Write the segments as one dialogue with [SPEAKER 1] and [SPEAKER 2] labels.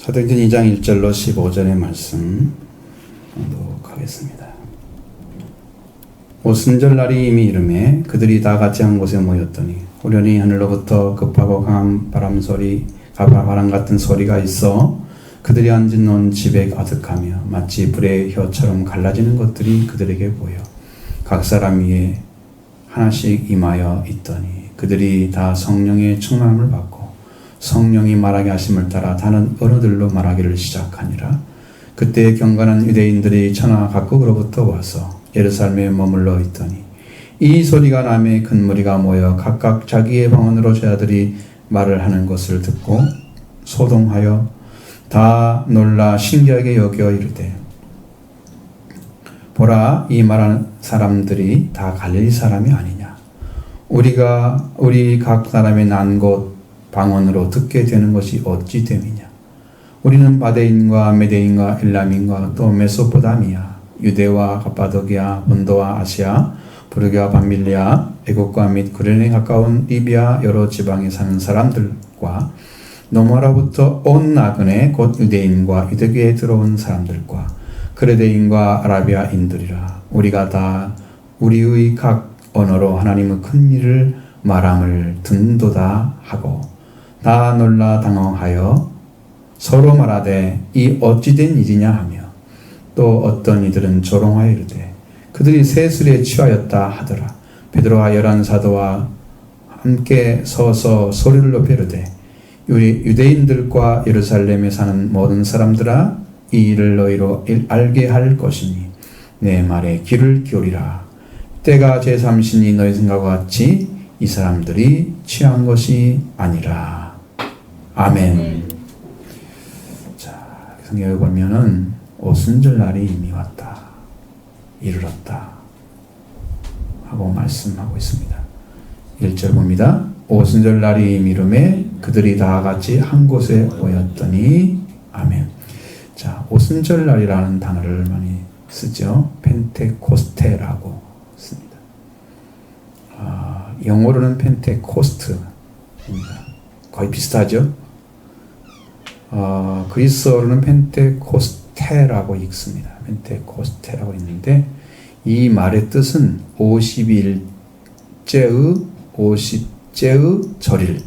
[SPEAKER 1] 사도행전 2장 1절로 15절의 말씀 봉독하겠습니다. 오순절 날이 이미 이르매 그들이 다 같이 한 곳에 모였더니 후련히 하늘로부터 급하고 강한 바람 같은 소리가 있어 그들이 앉은 집에 가득하며 마치 불의 혀처럼 갈라지는 것들이 그들에게 보여 각 사람 위에 하나씩 임하여 있더니 그들이 다 성령의 충만함을 받고 성령이 말하게 하심을 따라 다른 언어들로 말하기를 시작하니라. 그때 경건한 유대인들이 천하 각국으로부터 와서 예루살렘에 머물러 있더니 이 소리가 나매 큰 무리가 모여 각각 자기의 방언으로 제자들이 말을 하는 것을 듣고 소동하여 다 놀라 신기하게 여겨 이르되 보라, 이 말하는 사람들이 다 갈릴리 사람이 아니냐. 우리 각 사람의 난 곳 방언으로 듣게 되는 것이 어찌 됨이냐. 우리는 바데인과 메데인과 엘람인과 또 메소포다미아, 유대와 갑바도기아, 본도와 아시아, 부르기와 밤밀리아, 애국과 및 구레네에 가까운 리비아 여러 지방에 사는 사람들과 노마로부터 온 나그네 곧 유대인과 유대교에 들어온 사람들과 크레데인과 아라비아인들이라. 우리가 다 우리의 각 언어로 하나님의 큰 일을 말함을 듣는도다 하고 다 놀라 당황하여 서로 말하되 이 어찌된 일이냐 하며 또 어떤 이들은 조롱하여 이르되 그들이 새 술에 취하였다 하더라. 베드로와 11 사도와 함께 서서 소리를 높여 이르되 우리 유대인들과 예루살렘에 사는 모든 사람들아, 이 일을 너희로 알게 할 것이니 내 말에 귀를 기울이라. 때가 제3신이 너희 생각과 같이 이 사람들이 취한 것이 아니라. 아멘. 자, 성경에 보면은 오순절 날이 이미 왔다, 이르렀다 하고 말씀하고 있습니다. 1절 봅니다. 오순절 날이 이미 이르매 그들이 다 같이 한 곳에 모였더니. 아멘. 자, 오순절 날이라는 단어를 많이 쓰죠. 펜테코스테라고 씁니다. 영어로는 펜테코스트입니다. 거의 비슷하죠. 그리스어로는 펜테코스테라고 읽습니다. 펜테코스테라고 있는데 이 말의 뜻은 50일째의 절일,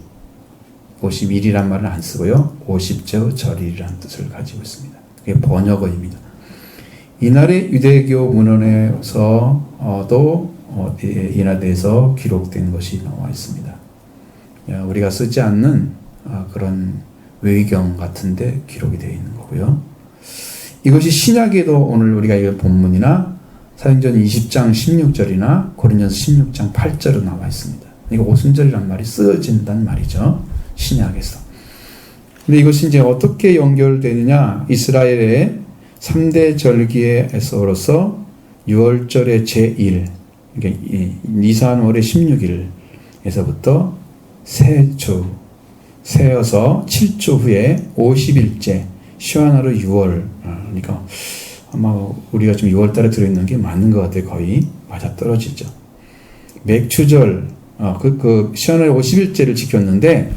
[SPEAKER 1] 50일이란 말은 안 쓰고요. 50제의 절일이라는 뜻을 가지고 있습니다. 그게 번역어입니다. 이날의 유대교 문헌에서도 인하대에서 기록된 것이 나와 있습니다. 우리가 쓰지 않는 그런 외경 같은데 기록이 되어 있는 거고요. 이것이 신약에도 오늘 우리가 이 본문이나 사도행전 20장 16절이나 고린도전서 16장 8절에 나와 있습니다. 이거 오순절이란 말이 쓰여진다는 말이죠. 신약에서. 근데 이것이 이제 어떻게 연결되느냐? 이스라엘의 3대 절기에서로서 6월절의 제1, 그러니까 니산월의 16일에서부터 세어서 7주 후에 50일째 시완하루 6월, 그러니까 아마 우리가 지금 6월 달에 들어있는 게 맞는 것 같아요. 거의 맞아떨어지죠. 맥추절, 시완하루 50일째를 지켰는데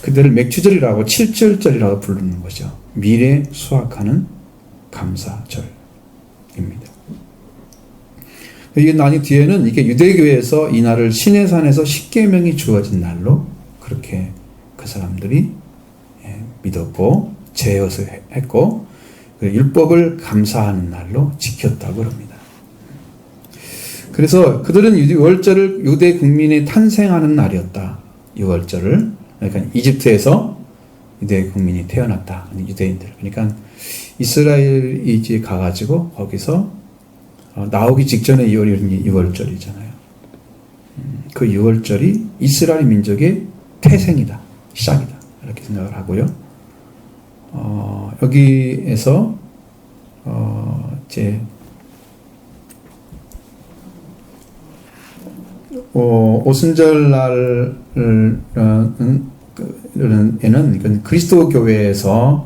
[SPEAKER 1] 그들을 맥추절이라고 7절절이라고 부르는 거죠. 미래 수확하는 감사절입니다. 이게 나니 뒤에는 이게 유대교에서 이 날을 시내산에서 십계명이 주어진 날로 그렇게 그 사람들이 믿었고 제어했고 율법을 감사하는 날로 지켰다고 합니다. 그래서 그들은 6월절을 유대 국민이 탄생하는 날이었다. 6월절을, 그러니까 이집트에서 유대 국민이 태어났다. 유대인들. 그러니까 이스라엘이 이제 가가지고 거기서 나오기 직전에 6월절이잖아요. 그 6월절이 이스라엘 민족의 태생이다, 시작이다, 이렇게 생각을 하고요. 여기에서 이제 오순절 날에는 이건 그리스도 교회에서는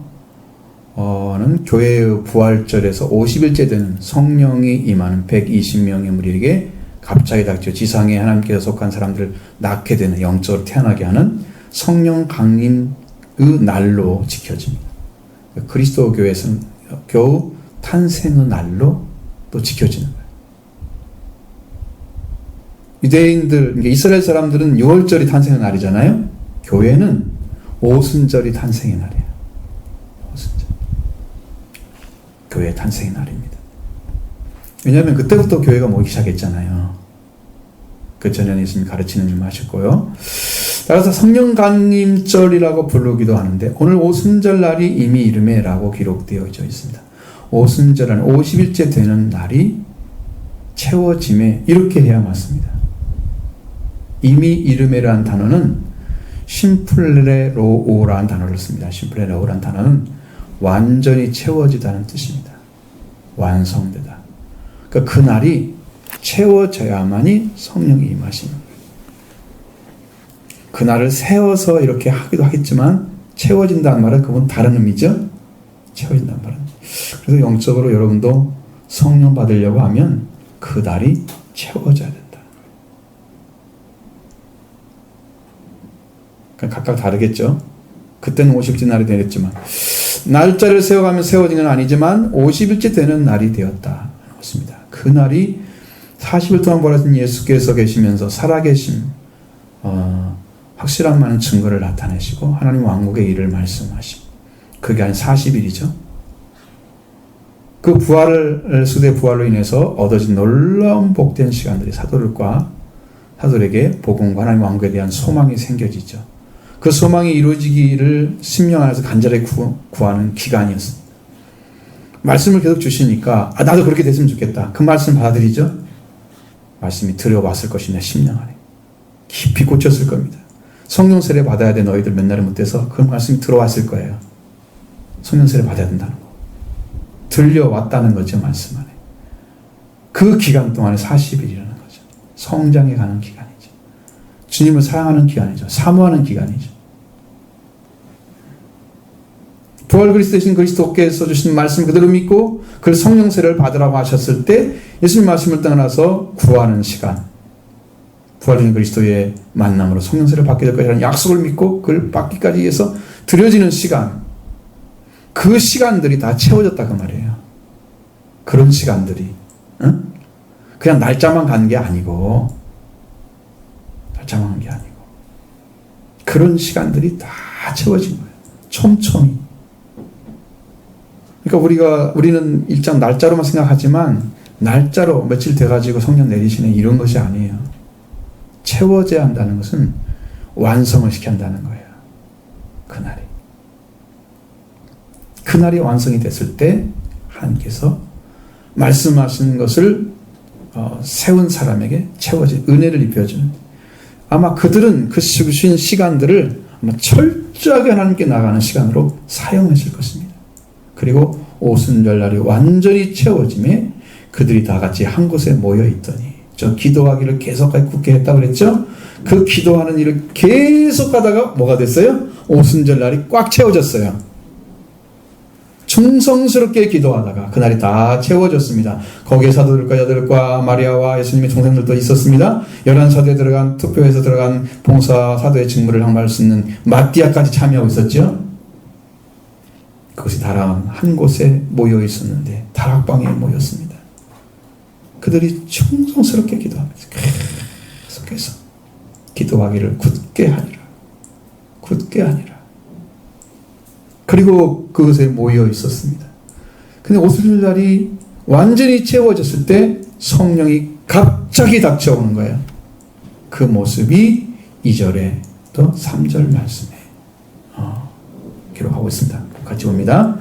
[SPEAKER 1] 교회의 부활절에서 50일째 되는 성령이 임하는 120명의 무리에게 갑자기 닥쳐 지상에 하나님께서 속한 사람들을 낳게 되는, 영적으로 태어나게 하는 성령 강림의 날로 지켜집니다. 그리스도 교회에서는 겨우 탄생의 날로 또 지켜지는 거예요. 유대인들, 이스라엘 사람들은 6월절이 탄생의 날이잖아요. 교회는 오순절이 탄생의 날이에요. 오순절. 교회 탄생의 날입니다. 왜냐하면 그때부터 교회가 모이기 시작했잖아요. 그 전에 예수님 가르치는 일 하셨고요. 따라서 성령 강림절이라고 부르기도 하는데 오늘 오순절 날이 이미 이름에라고 기록되어 있습니다. 오순절은 50일째 되는 날이 채워짐에 이렇게 해야 맞습니다. 이미 이름에라는 단어는 심플레로오라는 단어를 씁니다. 심플레로오라는 단어는 완전히 채워지다는 뜻입니다. 완성되다. 그러니까 그 날이 채워져야만이 성령이 임하시는 거예요. 그 날을 세워서 이렇게 하기도 하겠지만 채워진다는 말은 그건 다른 의미죠. 채워진다는 말은. 그래서 영적으로 여러분도 성령 받으려고 하면 그 날이 채워져야 된다. 각각 다르겠죠. 그때는 50일째 날이 되었지만 날짜를 세워가면 세워진 건 아니지만 50일째 되는 날이 되었다. 그렇습니다. 그 날이 40일 동안 벌어진 예수께서 계시면서 살아계심 확실한 많은 증거를 나타내시고 하나님 왕국의 일을 말씀하심. 그게 한 40일이죠. 그 부활을 수대 부활로 인해서 얻어진 놀라운 복된 시간들이 사도들에게 복음과 하나님 왕국에 대한 소망이 생겨지죠. 그 소망이 이루어지기를 심령 안에서 간절히 구하는 기간이었습니다. 말씀을 계속 주시니까 나도 그렇게 됐으면 좋겠다. 그 말씀 받아들이죠. 말씀이 들어왔을 것이냐 심령 안에 깊이 꽂혔을 겁니다. 성령 세례 받아야 돼 너희들 몇 날을 못해서 그 말씀이 들어왔을 거예요. 성령 세례 받아야 된다는 거. 들려왔다는 거죠. 말씀 안에. 그 기간 동안에 40일이라는 거죠. 성장해 가는 기간이죠. 주님을 사랑하는 기간이죠. 사모하는 기간이죠. 부활 그리스도 되신 그리스도께서 주신 말씀 그대로 믿고 그 성령 세례를 받으라고 하셨을 때 예수님 말씀을 떠나서 구하는 시간, 부활된 그리스도의 만남으로 성령 세례를 받게 될 것이라는 약속을 믿고 그걸 받기까지 위해서 드려지는 시간, 그 시간들이 다 채워졌다 그 말이에요. 그런 시간들이 그냥 날짜만 간 게 아니고 그런 시간들이 다 채워진 거예요. 촘촘히. 그러니까 우리는 일단 날짜로만 생각하지만 날짜로 며칠 돼가지고 성령 내리시네 이런 것이 아니에요. 채워져야 한다는 것은 완성을 시켜야 한다는 거예요. 그날이 완성이 됐을 때 하나님께서 말씀하신 것을 세운 사람에게 채워진 은혜를 입혀주는, 아마 그들은 그 주신 시간들을 아마 철저하게 하나님께 나가는 시간으로 사용하실 것입니다. 그리고 오순절날이 완전히 채워짐에 그들이 다 같이 한 곳에 모여 있더니, 저 기도하기를 계속하게 굳게 했다고 그랬죠? 그 기도하는 일을 계속 하다가 뭐가 됐어요? 오순절날이 꽉 채워졌어요. 충성스럽게 기도하다가 그날이 다 채워졌습니다. 거기에 사도들과 여자들과 마리아와 예수님의 동생들도 있었습니다. 11사도에 들어간 투표에서 들어간 봉사 사도의 직무를 항마할 수 있는 마띠아까지 참여하고 있었죠. 그것이 다 한 곳에 모여 있었는데 다락방에 모였습니다. 그들이 충성스럽게 기도하면서 계속해서 기도하기를 굳게 하니라. 그리고 그것에 모여 있었습니다. 근데 오순절날이 완전히 채워졌을 때 성령이 갑자기 닥쳐오는 거예요. 그 모습이 2절에 또 3절 말씀에 기록하고 있습니다. 같이 봅니다.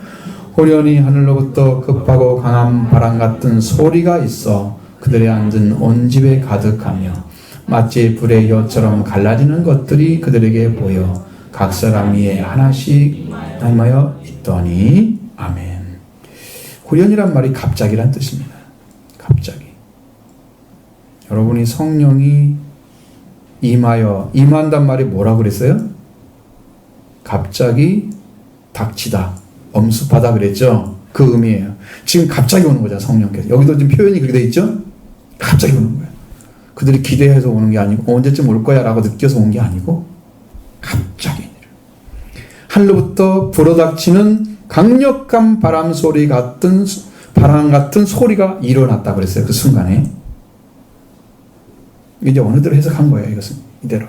[SPEAKER 1] 호련히 하늘로부터 급하고 강한 바람 같은 소리가 있어 그들의 앉은 온 집에 가득하며 마치 불의 혀처럼 갈라지는 것들이 그들에게 보여 각 사람 위에 하나씩 남아여 있더니. 아멘. 호련이란 말이 갑자기란 뜻입니다. 갑자기. 여러분이 성령이 임한단 말이 뭐라고 그랬어요? 갑자기 닥치다, 엄습하다 그랬죠? 그 의미예요. 지금 갑자기 오는 거잖아, 성령께서. 여기도 지금 표현이 그렇게 돼 있죠? 갑자기 오는 거예요. 그들이 기대해서 오는 게 아니고 언제쯤 올 거야 라고 느껴서 온 게 아니고 갑자기 하늘로부터 불어닥치는 강력한 바람 같은 소리가 일어났다 그랬어요. 그 순간에. 이제 어느대로 해석한 거예요. 이것은 이대로.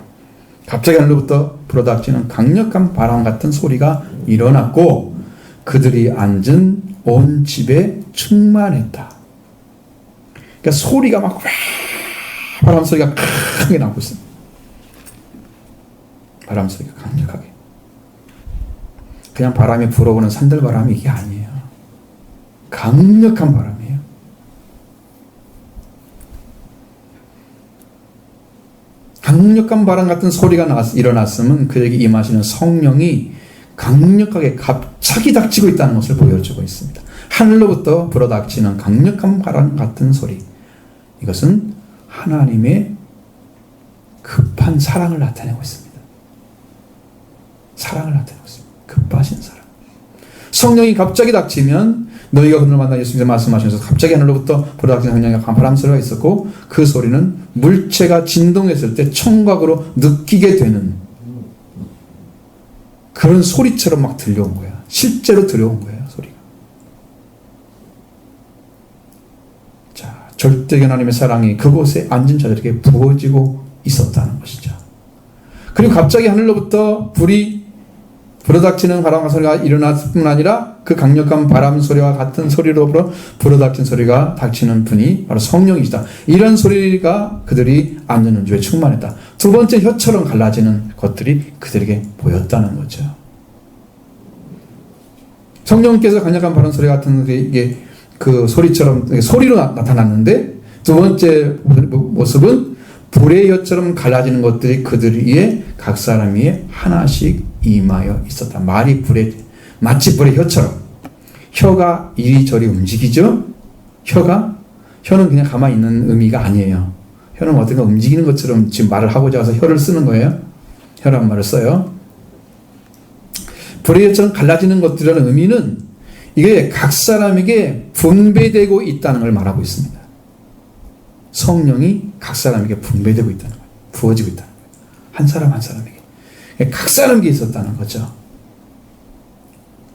[SPEAKER 1] 갑자기 하늘로부터 불어닥치는 강력한 바람 같은 소리가 일어났고 그들이 앉은 온 집에 충만했다. 그러니까 소리가 막 바람 소리가 크게 나고 있습니다. 바람 소리가 강력하게. 그냥 바람이 불어오는 산들바람이 이게 아니에요. 강력한 바람이에요. 강력한 바람 같은 소리가 일어났으면 그에게 임하시는 성령이 강력하게 갑자기 닥치고 있다는 것을 보여주고 있습니다. 하늘로부터 불어닥치는 강력한 바람 같은 소리. 이것은 하나님의 급한 사랑을 나타내고 있습니다. 사랑을 나타내고 있습니다. 급하신 사랑. 성령이 갑자기 닥치면 너희가 그들을 만나 예수님께서 말씀하시면서 갑자기 하늘로부터 불어닥치는 강력한 바람 소리가 있었고 그 소리는 물체가 진동했을 때 청각으로 느끼게 되는 그런 소리처럼 막 들려온 거야. 실제로 들려온 거예요. 소리가. 자, 절대적 하나님의 사랑이 그곳에 앉은 자들에게 부어지고 있었다는 것이죠. 그리고 갑자기 하늘로부터 불어닥치는 바람과 소리가 일어났을 뿐 아니라 그 강력한 바람 소리와 같은 소리로 불어닥친 소리가 닥치는 분이 바로 성령이시다. 이런 소리가 그들이 앉는 집에 충만했다. 두 번째 혀처럼 갈라지는 것들이 그들에게 보였다는 거죠. 성령께서 강력한 바람 소리 같은 이게 그 소리처럼 소리로 나타났는데 두 번째 모습은 불의 혀처럼 갈라지는 것들이 그들 위에 각 사람 위에 하나씩 임하여 있었다. 말이 마치 불의 혀처럼. 혀가 이리저리 움직이죠? 혀는 그냥 가만히 있는 의미가 아니에요. 혀는 어떻게 움직이는 것처럼 지금 말을 하고자 해서 혀를 쓰는 거예요. 혀란 말을 써요. 불의 혀처럼 갈라지는 것들이라는 의미는 이게 각 사람에게 분배되고 있다는 걸 말하고 있습니다. 성령이 각 사람에게 분배되고 있다는 거예요. 부어지고 있다는 거예요. 한 사람 한 사람에게. 각 사람에게 있었다는 거죠.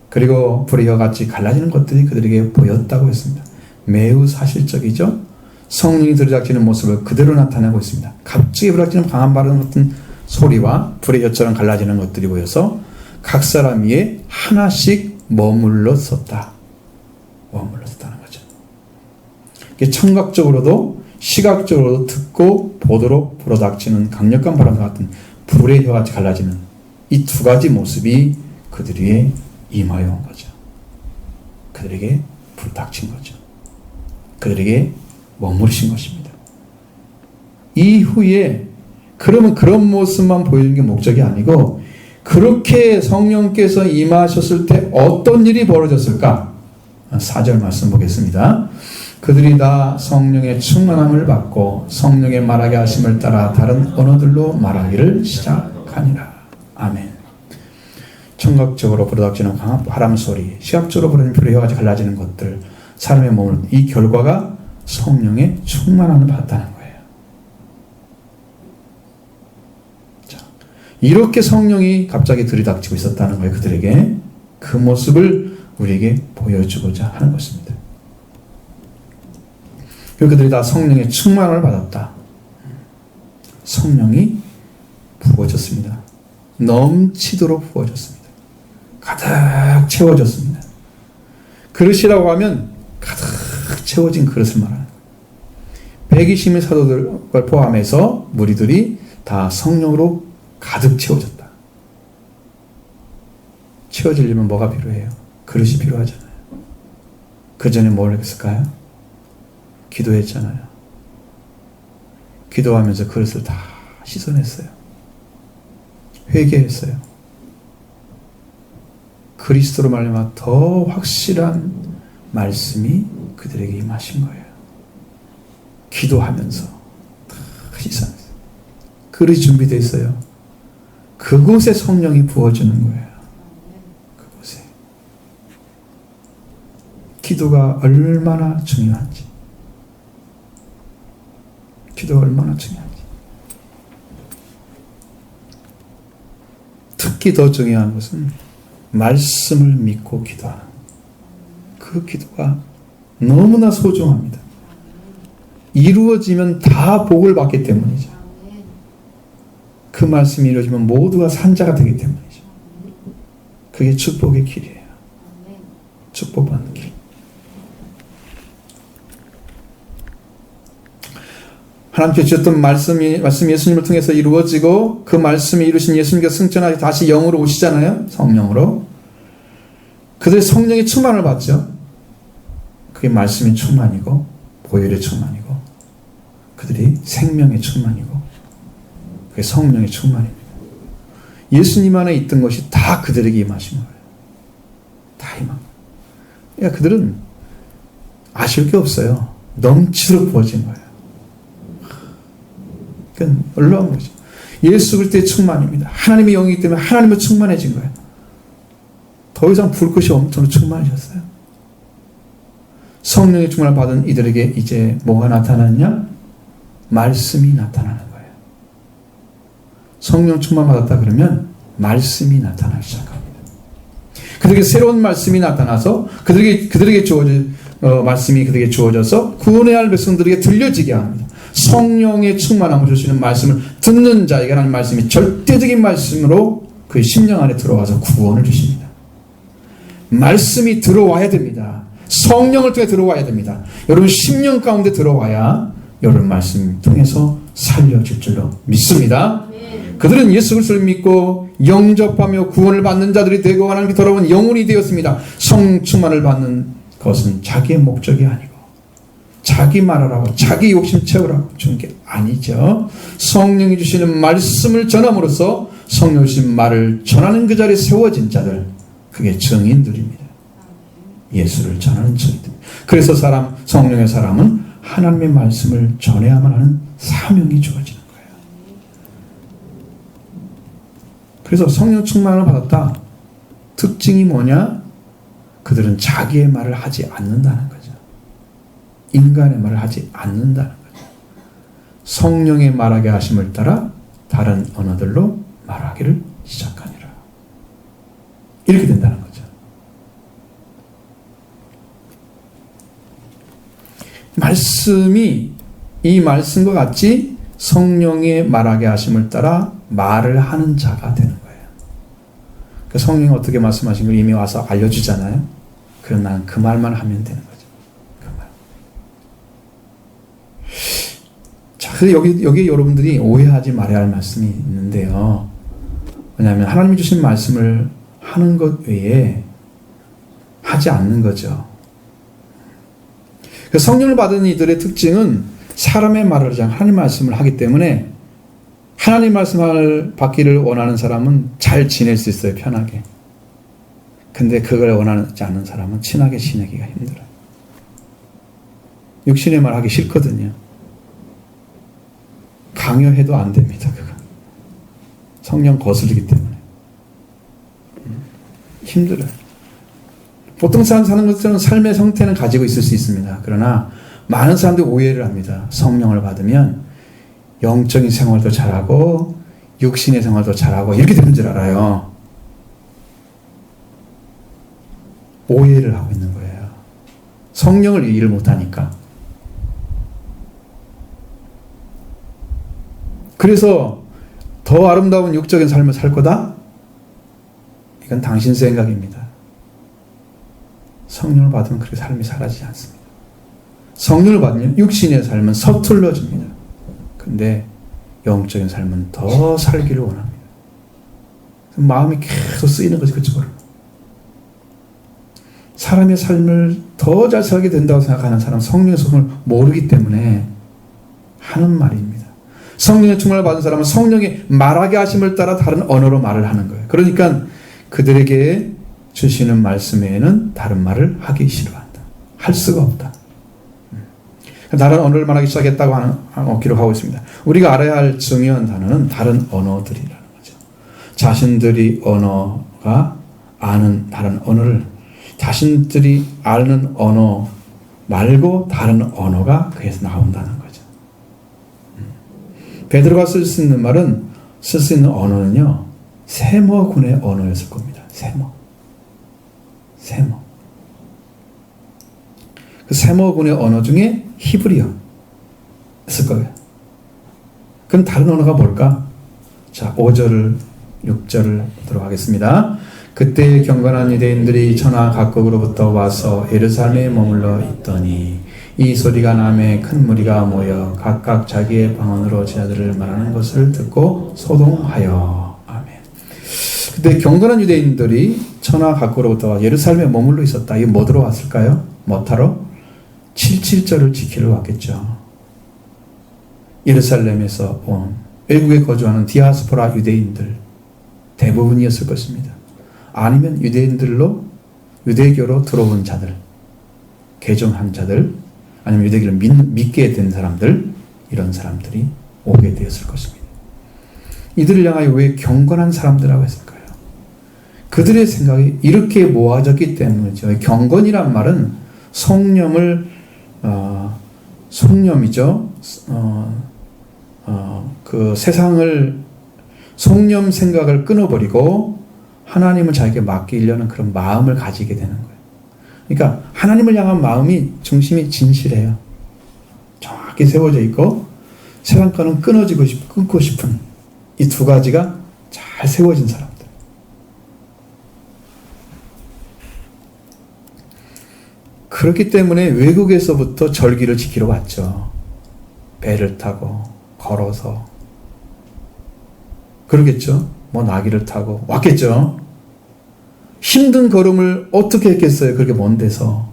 [SPEAKER 1] 그리고 불의 혀같이 갈라지는 것들이 그들에게 보였다고 했습니다. 매우 사실적이죠. 성령이 들이닥치는 모습을 그대로 나타내고 있습니다. 갑자기 불어닥치는 강한 바람 같은 소리와 불의 혀처럼 갈라지는 것들이 보여서 각 사람 위에 하나씩 머물렀었다. 머물렀었다는 거죠. 청각적으로도 시각적으로도 듣고 보도록 불어닥치는 강력한 바람 같은 불의 혀같이 갈라지는 이 두 가지 모습이 그들 위에 임하여 온 거죠. 그들에게 불닥친 거죠. 그들에게 머무르신 것입니다. 이후에 그러면 그런 모습만 보이는 게 목적이 아니고 그렇게 성령께서 임하셨을 때 어떤 일이 벌어졌을까? 4절 말씀 보겠습니다. 그들이 다 성령의 충만함을 받고 성령의 말하게 하심을 따라 다른 언어들로 말하기를 시작하니라. 아멘. 청각적으로 불어닥치는 강한 바람 소리, 시각적으로 부르는 불의 혀같이 갈라지는 것들, 사람의 몸을 이 결과가 성령의 충만함을 받았다는 거예요. 자, 이렇게 성령이 갑자기 들이닥치고 있었다는 거예요. 그들에게 그 모습을 우리에게 보여주고자 하는 것입니다. 그들이 다 성령의 충만함을 받았다. 성령이 부어졌습니다. 넘치도록 부어졌습니다. 가득 채워졌습니다. 그릇이라고 하면 가득 채워진 그릇을 말하는 거예요. 120의 사도들을 포함해서 무리들이 다 성령으로 가득 채워졌다. 채워지려면 뭐가 필요해요? 그릇이 필요하잖아요. 그 전에 뭘 했을까요? 기도했잖아요. 기도하면서 그릇을 다 씻어냈어요. 회개했어요. 그리스도로 말미암아 더 확실한 말씀이 그들에게 임하신 거예요. 기도하면서 다 씻어냈어요. 그릇이 준비되어 있어요. 그곳에 성령이 부어주는 거예요. 그곳에. 기도가 얼마나 중요한지. 기도가 얼마나 중요한지. 특히 더 중요한 것은 말씀을 믿고 기도하는 그 기도가 너무나 소중합니다. 이루어지면 다 복을 받기 때문이죠. 그 말씀이 이루어지면 모두가 산자가 되기 때문이죠. 그게 축복의 길이에요. 축복받는 길. 하나님께 주셨던 말씀이 예수님을 통해서 이루어지고 그 말씀이 이루신 예수님께서 승천하셔서 다시 영으로 오시잖아요. 성령으로. 그들의 성령의 충만을 받죠. 그게 말씀의 충만이고 보혈의 충만이고 그들이 생명의 충만이고 그게 성령의 충만입니다. 예수님 안에 있던 것이 다 그들에게 임하신 거예요. 다 임한 거예요. 그러니까 그들은 아실 게 없어요. 넘치도록 부어진 거예요. 그건 놀라운 거죠. 예수 그리스도의 충만입니다. 하나님의 영이기 때문에 하나님으로 충만해진 거예요. 더 이상 불 것이 엄청 충만해졌어요. 성령의 충만을 받은 이들에게 이제 뭐가 나타났냐? 말씀이 나타나는 거예요. 성령 충만 받았다 그러면 말씀이 나타나기 시작합니다. 그들에게 새로운 말씀이 나타나서 그들에게 주어진 말씀이 그들에게 주어져서 구원해야 할 백성들에게 들려지게 합니다. 성령의 충만함을 주시는 말씀을 듣는 자에게 하나님 말씀이 절대적인 말씀으로 그 심령 안에 들어와서 구원을 주십니다. 말씀이 들어와야 됩니다. 성령을 통해 들어와야 됩니다. 여러분 심령 가운데 들어와야 여러분 말씀 통해서 살려질 줄로 믿습니다. 그들은 예수 그리스도를 믿고 영접하며 구원을 받는 자들이 되고 하나님께 돌아온 영혼이 되었습니다. 성 충만을 받는 것은 자기의 목적이 아니고 자기 말하라고 자기 욕심 채우라고 준 게 아니죠. 성령이 주시는 말씀을 전함으로써 성령이 주신 말을 전하는 그 자리에 세워진 자들, 그게 증인들입니다. 예수를 전하는 증인들. 그래서 성령의 사람은 하나님의 말씀을 전해야만 하는 사명이 주어지는 거예요. 그래서 성령 충만을 받았다. 특징이 뭐냐? 그들은 자기의 말을 하지 않는다는 거죠. 인간의 말을 하지 않는다는 거죠. 성령의 말하게 하심을 따라 다른 언어들로 말하기를 시작하니라. 이렇게 된다는 거죠. 말씀이 이 말씀과 같이 성령의 말하게 하심을 따라 말을 하는 자가 되는 거예요. 그 성령이 어떻게 말씀하신 걸 이미 와서 알려주잖아요. 그럼 나는 그 말만 하면 되는 거죠. 그 말. 자, 그래서 여기 여러분들이 오해하지 말아야 할 말씀이 있는데요. 왜냐하면 하나님이 주신 말씀을 하는 것 외에 하지 않는 거죠. 성령을 받은 이들의 특징은 사람의 말을 하지 않고 하나님 말씀을 하기 때문에 하나님 말씀을 받기를 원하는 사람은 잘 지낼 수 있어요. 편하게. 근데 그걸 원하지 않는 사람은 친하게 지내기가 힘들어요. 육신의 말 하기 싫거든요. 강요해도 안 됩니다. 그거. 성령 거슬리기 때문에. 힘들어요. 보통 사람 사는 것처럼 삶의 형태는 가지고 있을 수 있습니다. 그러나 많은 사람들이 오해를 합니다. 성령을 받으면 영적인 생활도 잘하고 육신의 생활도 잘하고 이렇게 되는 줄 알아요. 오해를 하고 있는 거예요. 성령을 이해를 못하니까. 그래서 더 아름다운 육적인 삶을 살 거다? 이건 당신 생각입니다. 성령을 받으면 그렇게 삶이 사라지지 않습니다. 성령을 받으면 육신의 삶은 서툴러집니다. 근데 영적인 삶은 더 살기를 원합니다. 마음이 계속 쓰이는 것이 그쪽으로. 사람의 삶을 더 잘 살게 된다고 생각하는 사람은 성령의 소금을 모르기 때문에 하는 말입니다. 성령의 충만을 받은 사람은 성령의 말하게 하심을 따라 다른 언어로 말을 하는 거예요. 그러니까 그들에게 주시는 말씀 외에는 다른 말을 하기 싫어한다. 할 수가 없다. 다른 언어를 말하기 시작했다고 기록하고 있습니다. 우리가 알아야 할 중요한 단어는 다른 언어들이라는 거죠. 자신들이 언어가 아는 다른 언어를 자신들이 아는 언어 말고 다른 언어가 그에서 나온다는 거죠. 베드로가 쓸 수 있는 말은 쓸 수 있는 언어는요 세머군의 언어였을 겁니다. 세머. 세모. 그 세모군의 언어 중에 히브리어였을 거예요. 그럼 다른 언어가 뭘까? 자, 5절, 6절을 보도록 하겠습니다. 그때 경건한 유대인들이 천하 각국으로부터 와서 예루살렘에 머물러 있더니 이 소리가 나매 큰 무리가 모여 각각 자기의 방언으로 제자들을 말하는 것을 듣고 소동하여. 아멘. 그때 경건한 유대인들이 천하 각국으로부터 예루살렘에 머물러 있었다. 이게 뭐 들어왔을까요? 뭐 타러? 7.7절을 지키러 왔겠죠. 예루살렘에서 온 외국에 거주하는 디아스포라 유대인들 대부분이었을 것입니다. 아니면 유대교로 들어온 자들, 개종한 자들, 아니면 유대교를 믿게 된 사람들, 이런 사람들이 오게 되었을 것입니다. 이들을 향하여 왜 경건한 사람들이라고 했을까요? 그들의 생각이 이렇게 모아졌기 때문이죠. 경건이란 말은 속념이죠. 그 세상을 속념 생각을 끊어버리고 하나님을 자기에게 맡기려는 그런 마음을 가지게 되는 거예요. 그러니까 하나님을 향한 마음이 중심이 진실해요. 정확히 세워져 있고 세상과는 끊고 싶은 이 두 가지가 잘 세워진 사람들. 그렇기 때문에 외국에서부터 절기를 지키러 왔죠. 배를 타고 걸어서 그러겠죠. 뭐 나귀를 타고 왔겠죠. 힘든 걸음을 어떻게 했겠어요? 그렇게 먼 데서.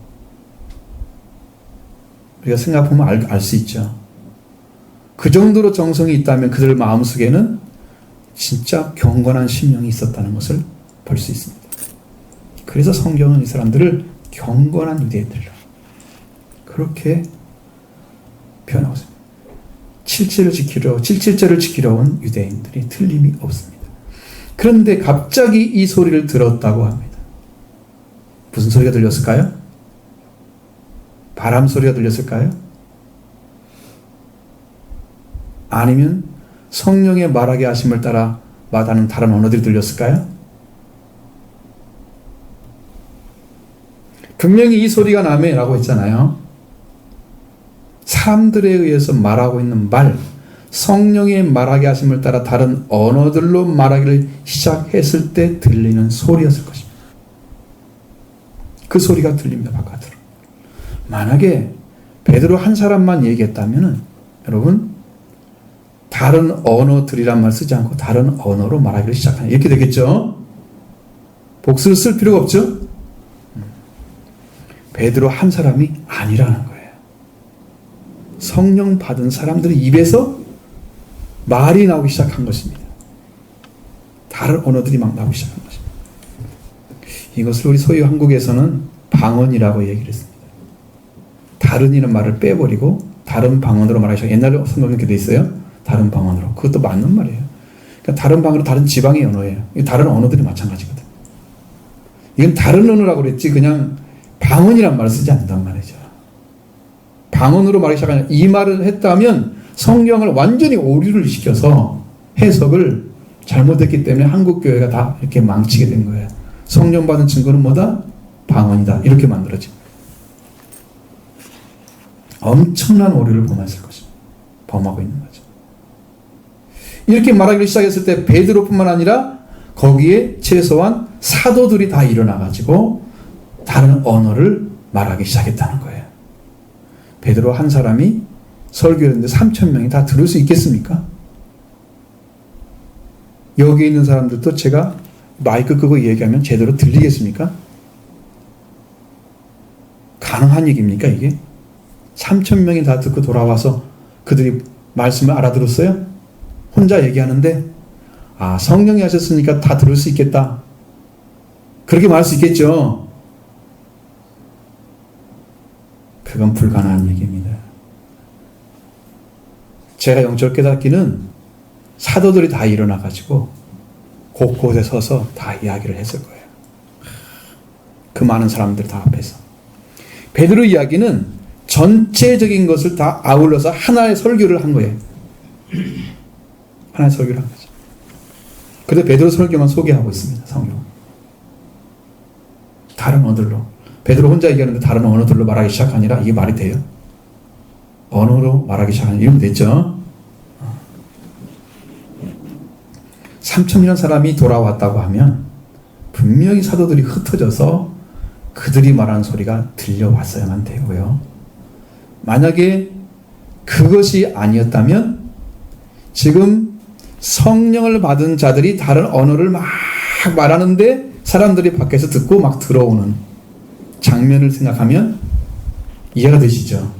[SPEAKER 1] 우리가 생각해보면 알 수 있죠. 그 정도로 정성이 있다면 그들 마음속에는 진짜 경건한 심령이 있었다는 것을 볼 수 있습니다. 그래서 성경은 이 사람들을 경건한 유대인들이라 그렇게 표현하고 있습니다. 7.7절을 지키러 온 유대인들이 틀림이 없습니다. 그런데 갑자기 이 소리를 들었다고 합니다. 무슨 소리가 들렸을까요? 바람 소리가 들렸을까요? 아니면 성령의 말하게 하심을 따라 말하는 다른 언어들이 들렸을까요? 분명히 이 소리가 나매 라고 했잖아요. 사람들에 의해서 말하고 있는 말, 성령의 말하게 하심을 따라 다른 언어들로 말하기를 시작했을 때 들리는 소리였을 것입니다. 그 소리가 들립니다. 바깥으로. 만약에 베드로 한 사람만 얘기했다면 여러분 다른 언어들이란 말 쓰지 않고 다른 언어로 말하기를 시작하는 이렇게 되겠죠. 복수를 쓸 필요가 없죠. 베드로 한 사람이 아니라는 거예요. 성령 받은 사람들의 입에서 말이 나오기 시작한 것입니다. 다른 언어들이 막 나오기 시작한 것입니다. 이것을 우리 소위 한국에서는 방언이라고 얘기를 했습니다. 다른 이런 말을 빼버리고 다른 방언으로 말하기 시작. 옛날에 성경에 이렇게 돼 있어요. 다른 방언으로. 그것도 맞는 말이에요. 그러니까 다른 방언으로 다른 지방의 언어예요. 다른 언어들이 마찬가지거든. 이건 다른 언어라고 그랬지 그냥 방언이란 말을 쓰지 않는단 말이죠. 방언으로 말하기 시작하냐. 이 말을 했다면 성경을 완전히 오류를 시켜서 해석을 잘못했기 때문에 한국 교회가 다 이렇게 망치게 된 거예요. 성령 받은 증거는 뭐다? 방언이다. 이렇게 만들어진 거예요. 엄청난 오류를 범하고 있는 거죠. 이렇게 말하기를 시작했을 때 베드로뿐만 아니라 거기에 최소한 사도들이 다 일어나가지고 다른 언어를 말하기 시작했다는 거예요. 베드로 한 사람이 설교했는데 3,000명이 다 들을 수 있겠습니까? 여기 있는 사람들도 제가 마이크 끄고 얘기하면 제대로 들리겠습니까? 가능한 얘기입니까 이게? 3,000명이 다 듣고 돌아와서 그들이 말씀을 알아들었어요? 혼자 얘기하는데 성령이 하셨으니까 다 들을 수 있겠다. 그렇게 말할 수 있겠죠. 그건 불가능한 얘기입니다. 제가 영적 깨닫기는 사도들이 다 일어나가지고 곳곳에 서서 다 이야기를 했을 거예요. 그 많은 사람들 다 앞에서. 베드로 이야기는 전체적인 것을 다 아울러서 하나의 설교를 한 거예요. 하나의 설교를 한 거죠. 그래서 베드로 설교만 소개하고 있습니다. 성경. 다른 언어들로. 베드로 혼자 얘기하는데 다른 언어들로 말하기 시작하니라. 이게 말이 돼요? 언어로 말하기 시작하니 이러면 됐죠. 3,000명 사람이 돌아왔다고 하면 분명히 사도들이 흩어져서 그들이 말하는 소리가 들려왔어야만 되고요. 만약에 그것이 아니었다면 지금 성령을 받은 자들이 다른 언어를 막 말하는데 사람들이 밖에서 듣고 막 들어오는 장면을 생각하면 이해가 되시죠?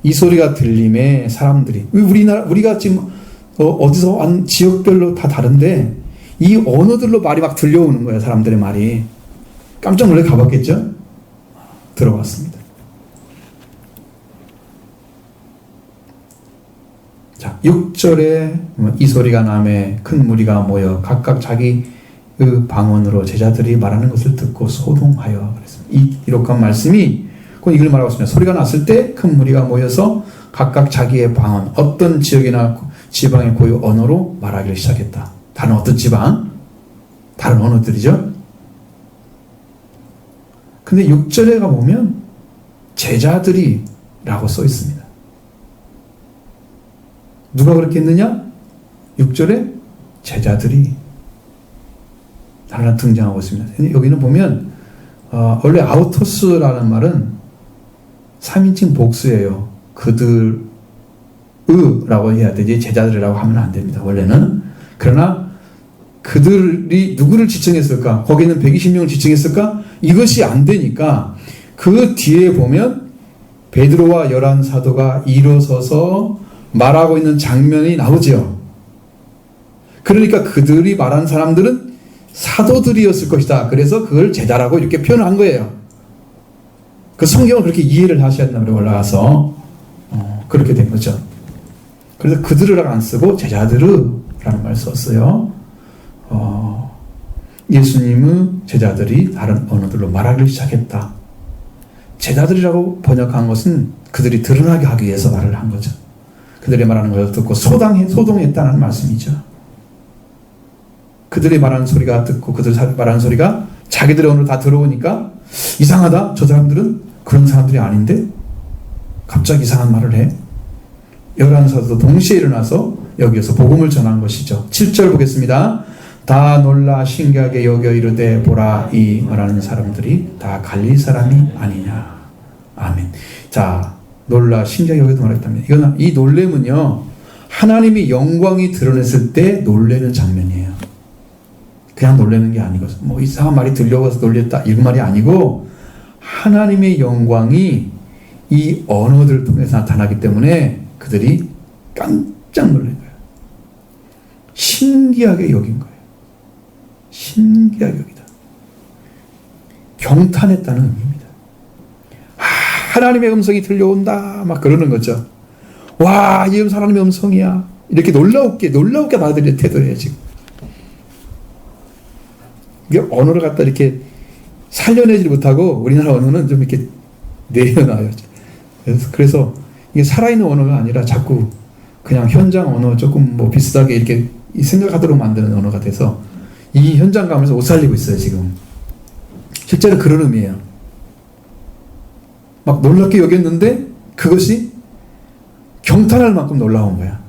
[SPEAKER 1] 이 소리가 들림에 사람들이 우리가 지금 어디서 온 지역별로 다 다른데 이 언어들로 말이 막 들려오는 거예요. 사람들의 말이. 깜짝 놀래 가봤겠죠? 들어왔습니다. 자, 6절에 이 소리가 나매 큰 무리가 모여 각각 자기 그 방언으로 제자들이 말하는 것을 듣고 소동하여 그랬습니다. 이 기록한 말씀이 이걸 말하고 있습니다. 소리가 났을 때 큰 무리가 모여서 각각 자기의 방언, 어떤 지역이나 지방의 고유 언어로 말하기를 시작했다. 다른 어떤 지방, 다른 언어들이죠. 근데 6절에 가보면 제자들이 라고 써 있습니다. 누가 그렇게 했느냐? 6절에 제자들이 하나 등장하고 있습니다. 여기는 보면 원래 아우토스라는 말은 3인칭 복수예요. 그들이라고 해야 되지 제자들이라고 하면 안 됩니다. 원래는. 그러나 그들이 누구를 지칭했을까? 거기는 120명을 지칭했을까? 이것이 안 되니까 그 뒤에 보면 베드로와 11사도가 일어서서 말하고 있는 장면이 나오죠. 그러니까 그들이 말한 사람들은 사도들이었을 것이다. 그래서 그걸 제자라고 이렇게 표현한 거예요. 그 성경을 그렇게 이해를 하셔야 된다고 올라가서 그렇게 된 거죠. 그래서 그들을 안 쓰고 제자들이라는 말을 썼어요. 예수님의 제자들이 다른 언어들로 말하기 시작했다. 제자들이라고 번역한 것은 그들이 드러나게 하기 위해서 말을 한 거죠. 그들이 말하는 것을 듣고 소동했다는 말씀이죠. 그들이 말하는 소리가 듣고 그들이 말하는 소리가 자기들의 언어로 다 들어오니까 이상하다. 저 사람들은 그런 사람들이 아닌데 갑자기 이상한 말을 해. 11사도도 동시에 일어나서 여기에서 복음을 전한 것이죠. 7절 보겠습니다. 다 놀라 신기하게 여겨 이르되 보라 이 말하는 사람들이 다 갈릴 사람이 아니냐. 아멘. 자, 놀라 신기하게 여기도 말했다면 이거는 이 놀램은요 하나님의 영광이 드러냈을 때 놀래는 장면이에요. 그냥 놀래는 게 아니고 뭐 이상한 말이 들려와서 놀랬다 이런 말이 아니고 하나님의 영광이 이 언어들을 통해서 나타나기 때문에 그들이 깜짝 놀란 거예요. 신기하게 여긴 거예요. 신기하게 여기다. 경탄했다는 의미입니다. 하나님의 음성이 들려온다 막 그러는 거죠. 와, 이 음성 하나님의 음성이야. 이렇게 놀라우게 받아들이는 태도예요 지금. 이게 언어를 갖다 이렇게 살려내지 못하고 우리나라 언어는 좀 이렇게 내려놔요. 그래서 이게 살아있는 언어가 아니라 자꾸 그냥 현장 언어 조금 뭐 비슷하게 이렇게 생각하도록 만드는 언어가 돼서 이 현장감에서 못 살리고 있어요 지금. 실제로 그런 의미예요. 막 놀랍게 여겼는데 그것이 경탄할 만큼 놀라운 거야.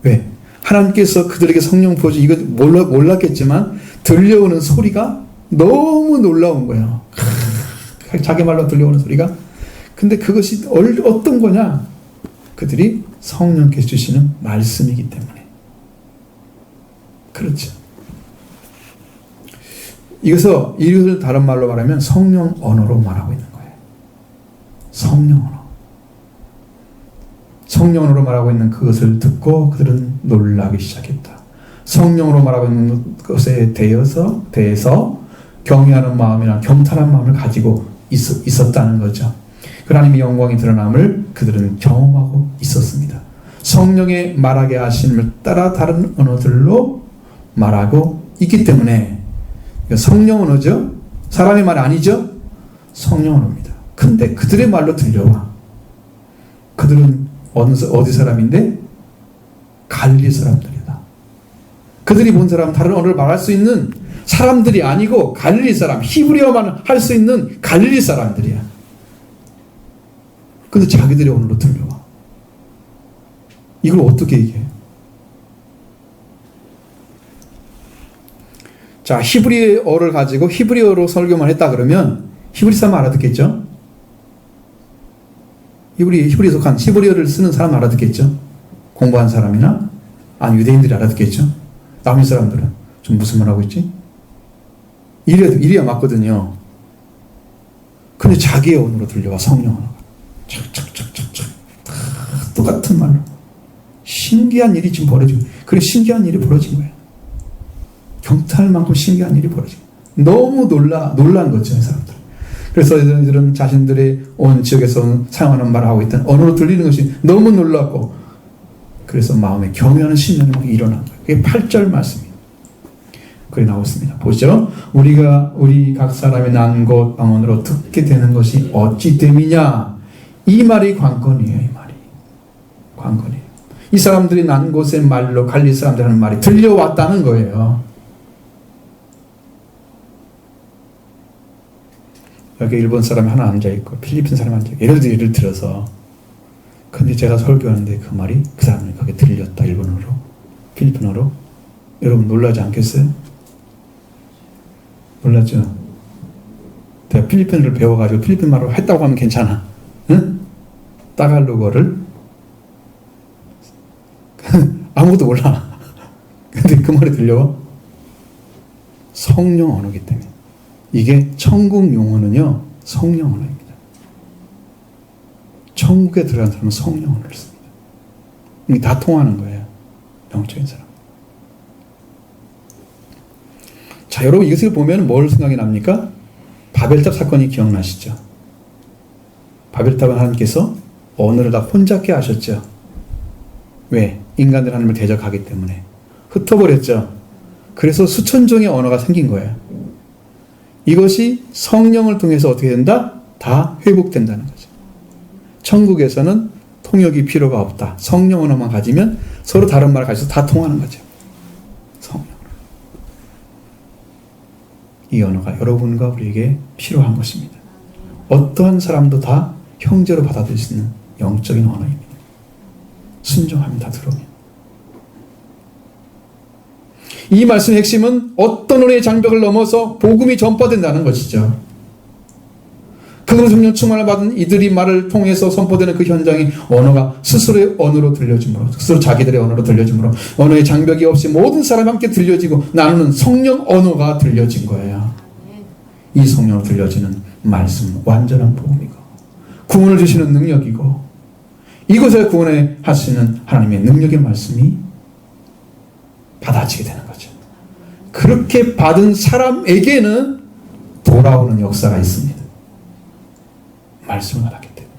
[SPEAKER 1] 왜? 하나님께서 그들에게 성령 부어주 이거 몰랐겠지만 들려오는 소리가 너무 놀라운 거예요. 자기 말로 들려오는 소리가. 근데 그것이 어떤 거냐? 그들이 성령께서 주시는 말씀이기 때문에. 그렇죠. 이것을 다른 말로 말하면 성령 언어로 말하고 있는 거예요. 성령 언어. 성령 언어로 말하고 있는 그것을 듣고 그들은 놀라기 시작했다. 성령으로 말하고 있는 것에 대해서 경외하는 마음이나 경탄한 마음을 가지고 있었다는 거죠. 하나님의 영광이 드러남을 그들은 경험하고 있었습니다. 성령의 말하게 하심을 따라 다른 언어들로 말하고 있기 때문에 성령 언어죠. 사람의 말 아니죠. 성령 언어입니다. 근데 그들의 말로 들려와. 그들은 어디 사람인데? 갈릴리 사람들이다. 그들이 본 사람은 다른 언어를 말할 수 있는 사람들이 아니고 갈릴리 사람, 히브리어만 할 수 있는 갈릴리 사람들이야. 근데 자기들이 오늘로 들려와. 이걸 어떻게 얘기해? 자, 히브리어를 가지고 히브리어로 설교만 했다 그러면 히브리 사람 알아듣겠죠? 히브리에 속한 히브리어를 쓰는 사람 알아듣겠죠? 공부한 사람이나 아니 유대인들이 알아듣겠죠? 남미 사람들은 좀 무슨 말 하고 있지? 이래야 맞거든요. 근데 자기의 언어로 들려와. 성령 언어가 착착착착착 다 똑같은 말로. 신기한 일이 지금 벌어지고, 그래 신기한 일이 벌어진 거예요. 경탄할 만큼 신기한 일이 벌어진 거예요. 너무 놀란 거죠, 이 사람들. 그래서 이들은 자신들의 온 지역에서 사용하는 말을 하고 있던 언어로 들리는 것이 너무 놀랍고, 그래서 마음에 경외하는 신령이 막 일어난 거예요. 그게 8절 말씀입니다. 그래 나오습니다. 보시죠. 우리 각 사람이 난 곳 방언으로 듣게 되는 것이 어찌 됨이냐. 이 말이 관건이에요. 이 말이 관건이에요. 이 사람들이 난 곳의 말로 갈릴리 사람들 하는 말이 들려왔다는 거예요. 여기 일본 사람이 하나 앉아있고 필리핀 사람이 앉아있고 예를 들어서, 근데 제가 설교하는데 그 말이 그 사람이 거기에 들렸다. 일본어로, 필리핀어로. 여러분 놀라지 않겠어요? 놀랐죠? 내가 필리핀어를 배워가지고 필리핀 말로 했다고 하면 괜찮아. 응? 따갈로거를 아무것도 몰라. 근데 그 말이 들려와? 성령 언어이기 때문에. 이게 천국 용어는요, 성령 언어입니다. 천국에 들어간 사람은 성령 언어를 씁니다. 이게 다 통하는 거예요. 영적인 사람. 자, 여러분 이것을 보면 뭘 생각이 납니까? 바벨탑 사건이 기억나시죠? 바벨탑은 하나님께서 언어를 다 혼잡게 하셨죠. 왜? 인간들 하나님을 대적하기 때문에. 흩어버렸죠. 그래서 수천 종의 언어가 생긴 거예요. 이것이 성령을 통해서 어떻게 된다? 다 회복된다는 거죠. 천국에서는 통역이 필요가 없다. 성령 언어만 가지면 서로 다른 말을 가지고 다 통하는 거죠. 성령 언어. 이 언어가 여러분과 우리에게 필요한 것입니다. 어떠한 사람도 다 형제로 받아들일 수 있는 영적인 언어입니다. 순종하면 다 들어오면. 이 말씀의 핵심은 어떤 언어의 장벽을 넘어서 복음이 전파된다는 것이죠. 그런 성령 충만을 받은 이들이 말을 통해서 선포되는 그 현장이 언어가 스스로의 언어로 들려지므로, 스스로 자기들의 언어로 들려지므로 언어의 장벽이 없이 모든 사람이 함께 들려지고 나누는 성령 언어가 들려진 거예요. 이 성령으로 들려지는 말씀은 완전한 복음이고 구원을 주시는 능력이고, 이곳에 구원해 하시는 하나님의 능력의 말씀이 받아지게 되는 거죠. 그렇게 받은 사람에게는 돌아오는 역사가 있습니다. 말씀을 받았기 때문에.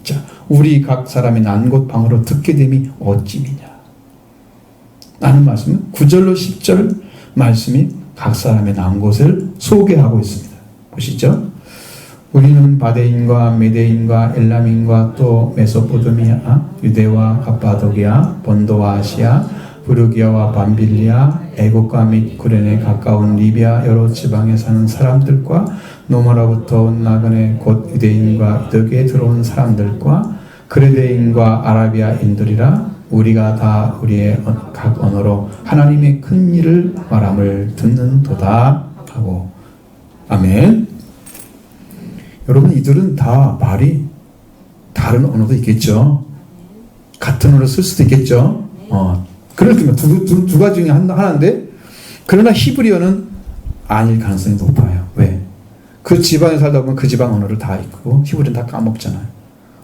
[SPEAKER 1] 자, 우리 각 사람이 난 곳 방으로 듣게 됨이 어찌미냐 라는 말씀은 9절로 10절 말씀이 각 사람의 난 곳을 소개하고 있습니다. 보시죠. 우리는 바데인과 메데인과 엘람인과 또 메소포타미아, 유대와 갑바도기아, 본도와 아시아, 부르기아와 밤빌리아, 애국과 및 구레네 가까운 리비아 여러 지방에 사는 사람들과 노마로부터 온 나그네 곧 유대인과 이덕에 들어온 사람들과 그레데인과 아라비아인들이라 우리가 다 우리의 각 언어로 하나님의 큰 일을 말함을 듣는도다 하고. 아멘. 여러분 이들은 다 말이 다른 언어도 있겠죠. 같은 언어를 쓸 수도 있겠죠. 그렇게 두 가지 중에 하나인데, 그러나 히브리어는 아닐 가능성이 높아요. 왜? 그 지방에 살다 보면 그 지방 언어를 다 읽고 히브리어는 다 까먹잖아요.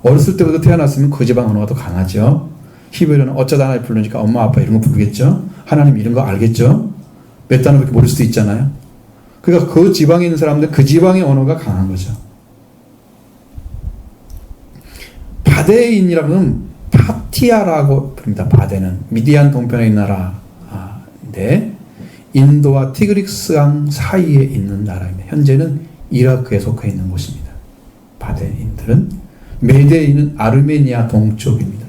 [SPEAKER 1] 어렸을 때부터 태어났으면 그 지방 언어가 더 강하죠. 히브리어는 어쩌다 하나 부르니까 엄마 아빠 이런 거 부르겠죠. 하나님 이런 거 알겠죠. 몇 단어밖에 모를 수도 있잖아요. 그러니까 그 지방에 있는 사람들 그 지방의 언어가 강한 거죠. 바데인이라면 파티아라고 부릅니다. 바데는 미디안 동편에 있는 나라인데 인도와 티그리스강 사이에 있는 나라입니다. 현재는 이라크에 속해 있는 곳입니다. 바데인들은. 메데인은 아르메니아 동쪽입니다.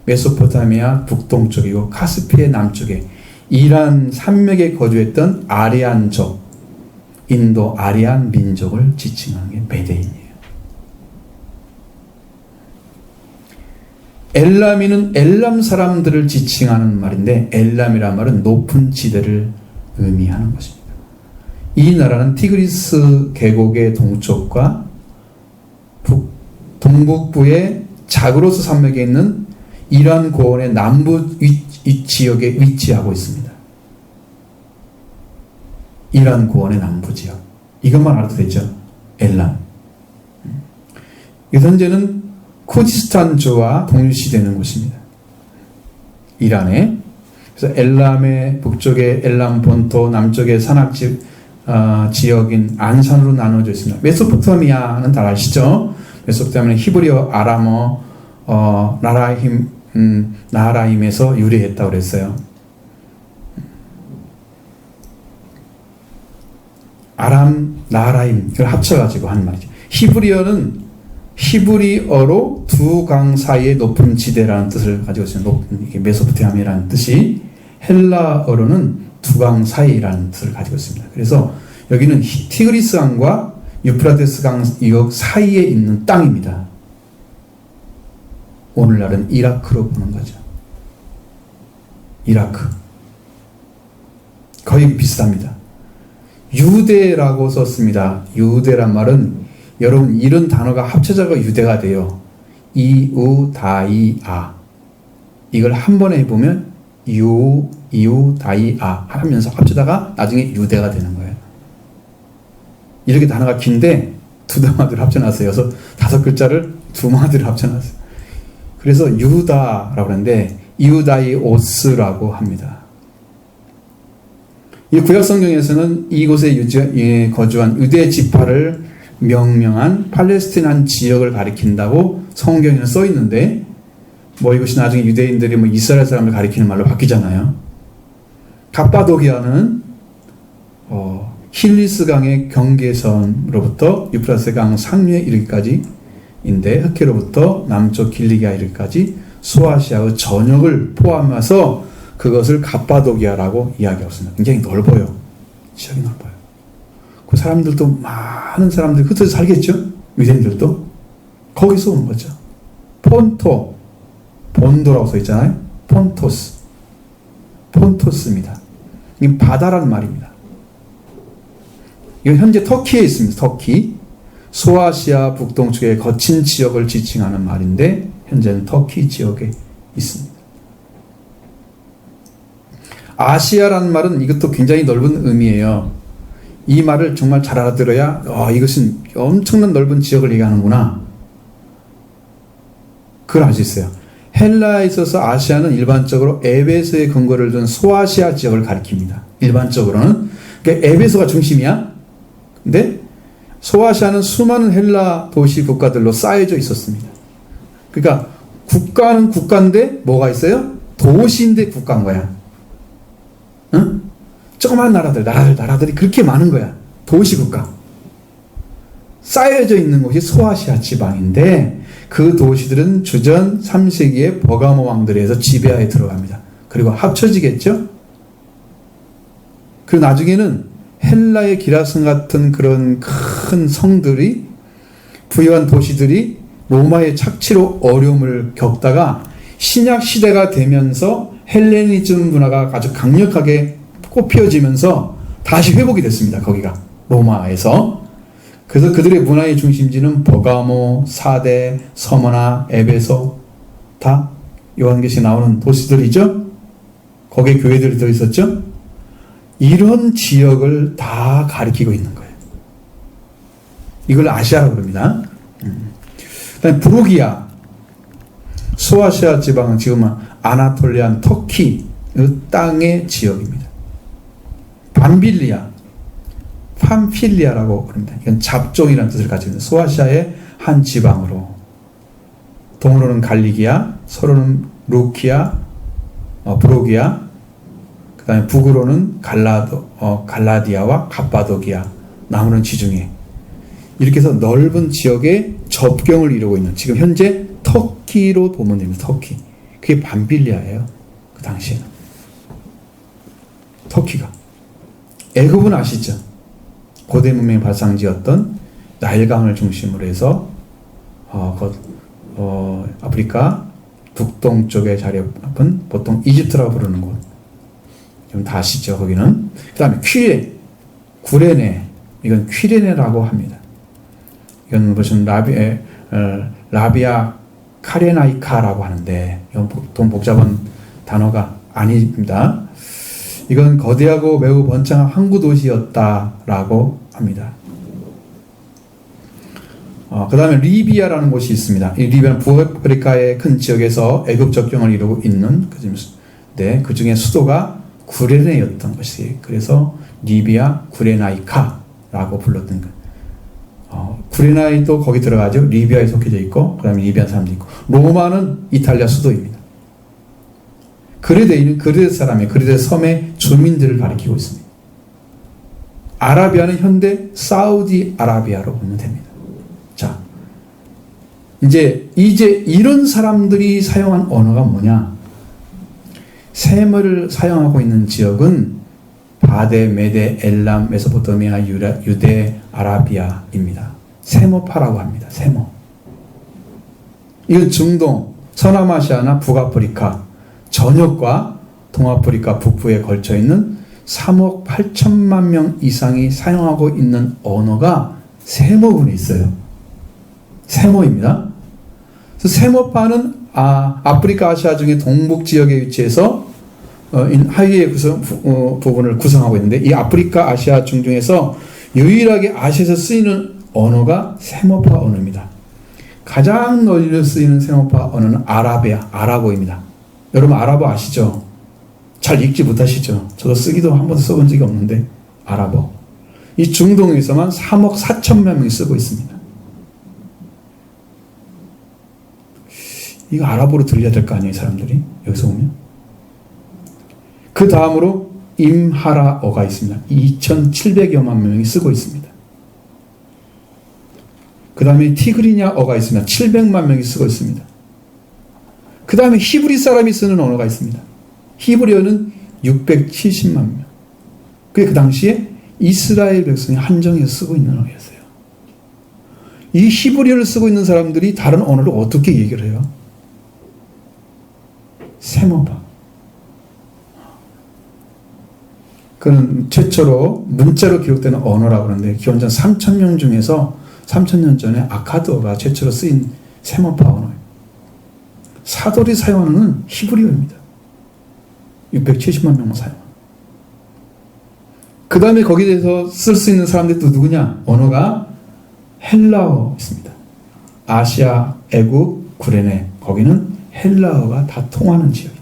[SPEAKER 1] 메소포타미아 북동쪽이고 카스피의 남쪽에 이란 산맥에 거주했던 아리안족, 인도 아리안 민족을 지칭하는 게 베데인이에요. 엘람이는 엘람 사람들을 지칭하는 말인데, 엘람이란 말은 높은 지대를 의미하는 것입니다. 이 나라는 티그리스 계곡의 동쪽과 동북부의 자그로스 산맥에 있는 이란 고원의 남부 지역에 위치하고 있습니다. 이란 고원의 남부 지역. 이것만 알아도 되죠. 엘람. 현재는 쿠지스탄주와 동일시되는 곳입니다. 이란에. 그래서 엘람의 북쪽에 엘람 본토, 남쪽에 산악 지역인 안산으로 나누어져 있습니다. 메소포타미아는 다 아시죠? 메소포타미아는 히브리어, 아람어, 나하라임에서 유래했다고 그랬어요. 아람, 나하라임, 이걸 합쳐가지고 한 말이죠. 히브리어는 히브리어로 두 강 사이의 높은 지대라는 뜻을 가지고 있어요. 이게 메소포타미아라는 뜻이 헬라어로는 두 강 사이라는 뜻을 가지고 있습니다. 그래서 여기는 티그리스 강과 유프라테스 강 유역 사이에 있는 땅입니다. 오늘날은 이라크로 보는 거죠. 이라크. 거의 비슷합니다. 유대라고 썼습니다. 유대란 말은 여러분 이런 단어가 합쳐져서 유대가 돼요. 이우다이아. 이걸 한 번에 해보면 이우다이아 하면서 합쳐다가 나중에 유대가 되는 거예요. 이렇게 단어가 긴데 두 마디를 합쳐놨어요. 그래서 5글자를 두 마디를 합쳐놨어요. 그래서 유다라고 하는데 이우다이오스라고 합니다. 이 구약 성경에서는 이곳에 거주한 유대 지파를 명명한 팔레스틴 지역을 가리킨다고 성경에는 써 있는데, 이것이 나중에 유대인들이 이스라엘 사람을 가리키는 말로 바뀌잖아요. 갑바도기아는 힐리스 강의 경계선으로부터 유프라테 강 상류에 이르기까지인데, 흑해로부터 남쪽 길리기아 이르기까지 소아시아의 전역을 포함해서 그것을 갑바도기아라고 이야기하고 있습니다. 굉장히 넓어요. 지역이 넓어요. 그 사람들도 많은 사람들이 흩어져 살겠죠? 유대인들도. 거기서 온 거죠. 본토라고 써 있잖아요. 폰토스입니다. 이게 바다란 말입니다. 이건 현재 터키에 있습니다. 터키. 소아시아 북동쪽의 거친 지역을 지칭하는 말인데 현재는 터키 지역에 있습니다. 아시아라는 말은 이것도 굉장히 넓은 의미예요. 이 말을 정말 잘 알아들어야 이것은 엄청난 넓은 지역을 얘기하는구나. 그걸 알 수 있어요. 헬라에 있어서 아시아는 일반적으로 에베소에 근거를 둔 소아시아 지역을 가리킵니다. 일반적으로는. 그러니까 에베소가 중심이야. 근데 소아시아는 수많은 헬라 도시 국가들로 쌓여져 있었습니다. 그러니까 국가는 국가인데 뭐가 있어요? 도시인데 국가인 거야. 응? 조그만 나라들이 그렇게 많은 거야. 도시국가. 쌓여져 있는 곳이 소아시아 지방인데 그 도시들은 주전 3세기에 버가모 왕들에 의해서 지배하에 들어갑니다. 그리고 합쳐지겠죠? 그리고 나중에는 헬라의 기라성 같은 그런 큰 성들이, 부유한 도시들이 로마의 착취로 어려움을 겪다가 신약 시대가 되면서 헬레니즘 문화가 아주 강력하게 꽃피어지면서 다시 회복이 됐습니다. 거기가 로마에서. 그래서 그들의 문화의 중심지는 버가모, 사데, 서머나, 에베소, 다 요한계시에 나오는 도시들이죠. 거기에 교회들이 들어있었죠. 이런 지역을 다 가리키고 있는 거예요. 이걸 아시아라고 부릅니다. 그다음에 부르기아, 소아시아 지방은 지금은 아나톨리안 터키 땅의 지역입니다. 팜필리아라고 부릅니다. 이건 잡종이라는 뜻을 가지고 있는 소아시아의 한 지방으로, 동으로는 갈리기아, 서로는 루키아, 브로기아, 그 다음에 북으로는 갈라디아와 갑바도기아, 남으로는 지중해. 이렇게 해서 넓은 지역에 접경을 이루고 있는, 지금 현재 터키로 보면 됩니다. 터키. 그게 밤빌리아예요. 그 당시에는. 터키가. 애굽은 아시죠? 고대 문명의 발상지였던 나일강을 중심으로 해서 아프리카 북동쪽에 자리 잡은 보통 이집트라고 부르는 곳. 좀 다 아시죠? 거기는. 그 다음에 구레네. 이건 퀴레네라고 합니다. 이건 무슨 라비아 카레나이카라고 하는데 이건 보통 복잡한 단어가 아닙니다. 이건 거대하고 매우 번창한 항구 도시였다라고 합니다. 그 다음에 리비아라는 곳이 있습니다. 이 리비아는 북아프리카의 큰 지역에서 애굽 접경을 이루고 있는 그 중에 수도가 구레네였던 것이, 그래서 리비아 구레나이카라고 불렀던 것. 구레나이도 거기 들어가죠. 리비아에 속해져 있고, 그 다음에 리비아 사람도 있고, 로마는 이탈리아 수도입니다. 그레데이는 그레데 사람의 그레데 섬의 주민들을 가리키고 있습니다. 아라비아는 현대 사우디 아라비아로 보면 됩니다. 자, 이제 이런 사람들이 사용한 언어가 뭐냐? 셈을 사용하고 있는 지역은 바데, 메데, 엘람, 메소포타미아, 유대, 아라비아입니다. 세모파라고 합니다. 세모. 이건 중동, 서남아시아나 북아프리카 전역과 동아프리카 북부에 걸쳐 있는 3억 8천만 명 이상이 사용하고 있는 언어가 세모군에 있어요. 세모입니다. 그래서 세모파는 아프리카 아시아 중에 동북 지역에 위치해서 하위의 부분을 구성하고 있는데, 이 아프리카 아시아 중에서 유일하게 아시아에서 쓰이는 언어가 세모파 언어입니다. 가장 널리 쓰이는 세모파 언어는 아라고입니다. 여러분 아랍어 아시죠? 잘 읽지 못하시죠? 저도 쓰기도 한 번도 써본 적이 없는데 아랍어. 이 중동에서만 3억 4천만 명이 쓰고 있습니다. 이거 아랍어로 들려야 될 거 아니에요, 사람들이? 여기서 보면. 그 다음으로 임하라어가 있습니다. 2,700여만 명이 쓰고 있습니다. 그 다음에 티그리냐어가 있습니다. 700만 명이 쓰고 있습니다. 그 다음에 히브리 사람이 쓰는 언어가 있습니다. 히브리어는 670만 명. 그 당시에 이스라엘 백성이 한정해서 쓰고 있는 언어였어요. 이 히브리어를 쓰고 있는 사람들이 다른 언어를 어떻게 얘기를 해요? 세모파. 그는 최초로 문자로 기록되는 언어라고 하는데, 기원전 3,000년 중에서 3,000년 전에 아카드어가 최초로 쓰인 세모파 언어예요. 사돌이 사용하는 히브리어입니다. 670만 명만 사용합니다. 그 다음에 거기에 대해서 쓸 수 있는 사람들이 또 누구냐? 언어가 헬라어 있습니다. 아시아, 애굽, 구레네, 거기는 헬라어가 다 통하는 지역입니다.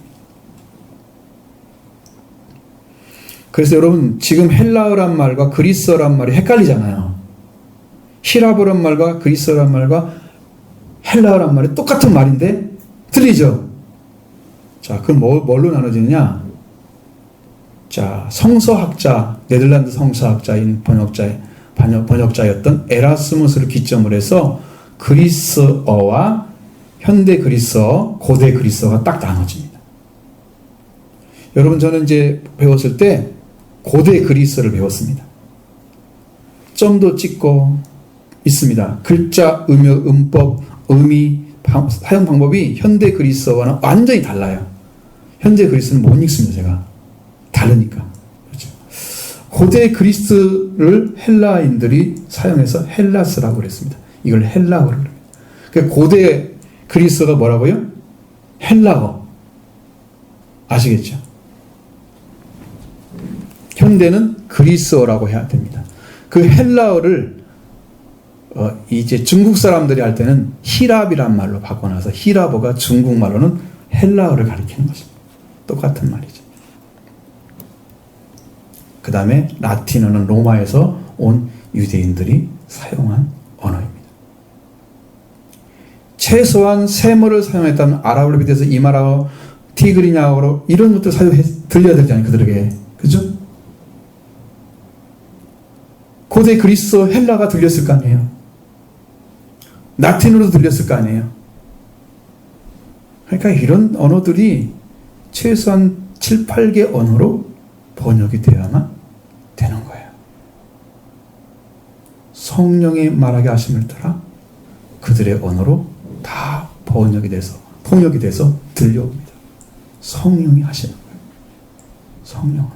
[SPEAKER 1] 그래서 여러분 지금 헬라어란 말과 그리스어란 말이 헷갈리잖아요. 히라보란 말과 그리스어란 말과 헬라어란 말이 똑같은 말인데 틀리죠? 자, 그럼 뭘로 나눠지느냐? 자, 성서학자, 네덜란드 성서학자인 번역자였던 에라스무스를 기점으로 해서 그리스어와 현대 그리스어, 고대 그리스어가 딱 나눠집니다. 여러분, 저는 이제 배웠을 때 고대 그리스어를 배웠습니다. 점도 찍고 있습니다. 글자, 음역, 음법, 의미, 사용 방법이 현대 그리스어와는 완전히 달라요. 현대 그리스어는 못 읽습니다, 제가. 다르니까. 그렇죠. 고대 그리스를 헬라인들이 사용해서 헬라스라고 그랬습니다. 이걸 헬라어를. 그러니까 고대 그리스어가 뭐라고요? 헬라어. 아시겠죠? 현대는 그리스어라고 해야 됩니다. 그 헬라어를 이제 중국 사람들이 할 때는 히랍이란 말로 바꿔놔서 히랍어가 중국말로는 헬라어를 가리키는 것입니다. 똑같은 말이죠. 그 다음에 라틴어는 로마에서 온 유대인들이 사용한 언어입니다. 최소한 세모를 사용했다면 아랍어를 비롯해서 이마라어, 티그리냐어로 이런 것들 들려야 되잖아요, 그들에게. 그죠? 고대 그리스어 헬라가 들렸을 거 아니에요. 라틴어로 들렸을 거 아니에요. 그러니까 이런 언어들이 최소한 7, 8개 언어로 번역이 되어야만 되는 거예요. 성령이 말하게 하심을 따라 그들의 언어로 다 번역이 돼서 통역이 돼서 들려옵니다. 성령이 하시는 거예요. 성령은.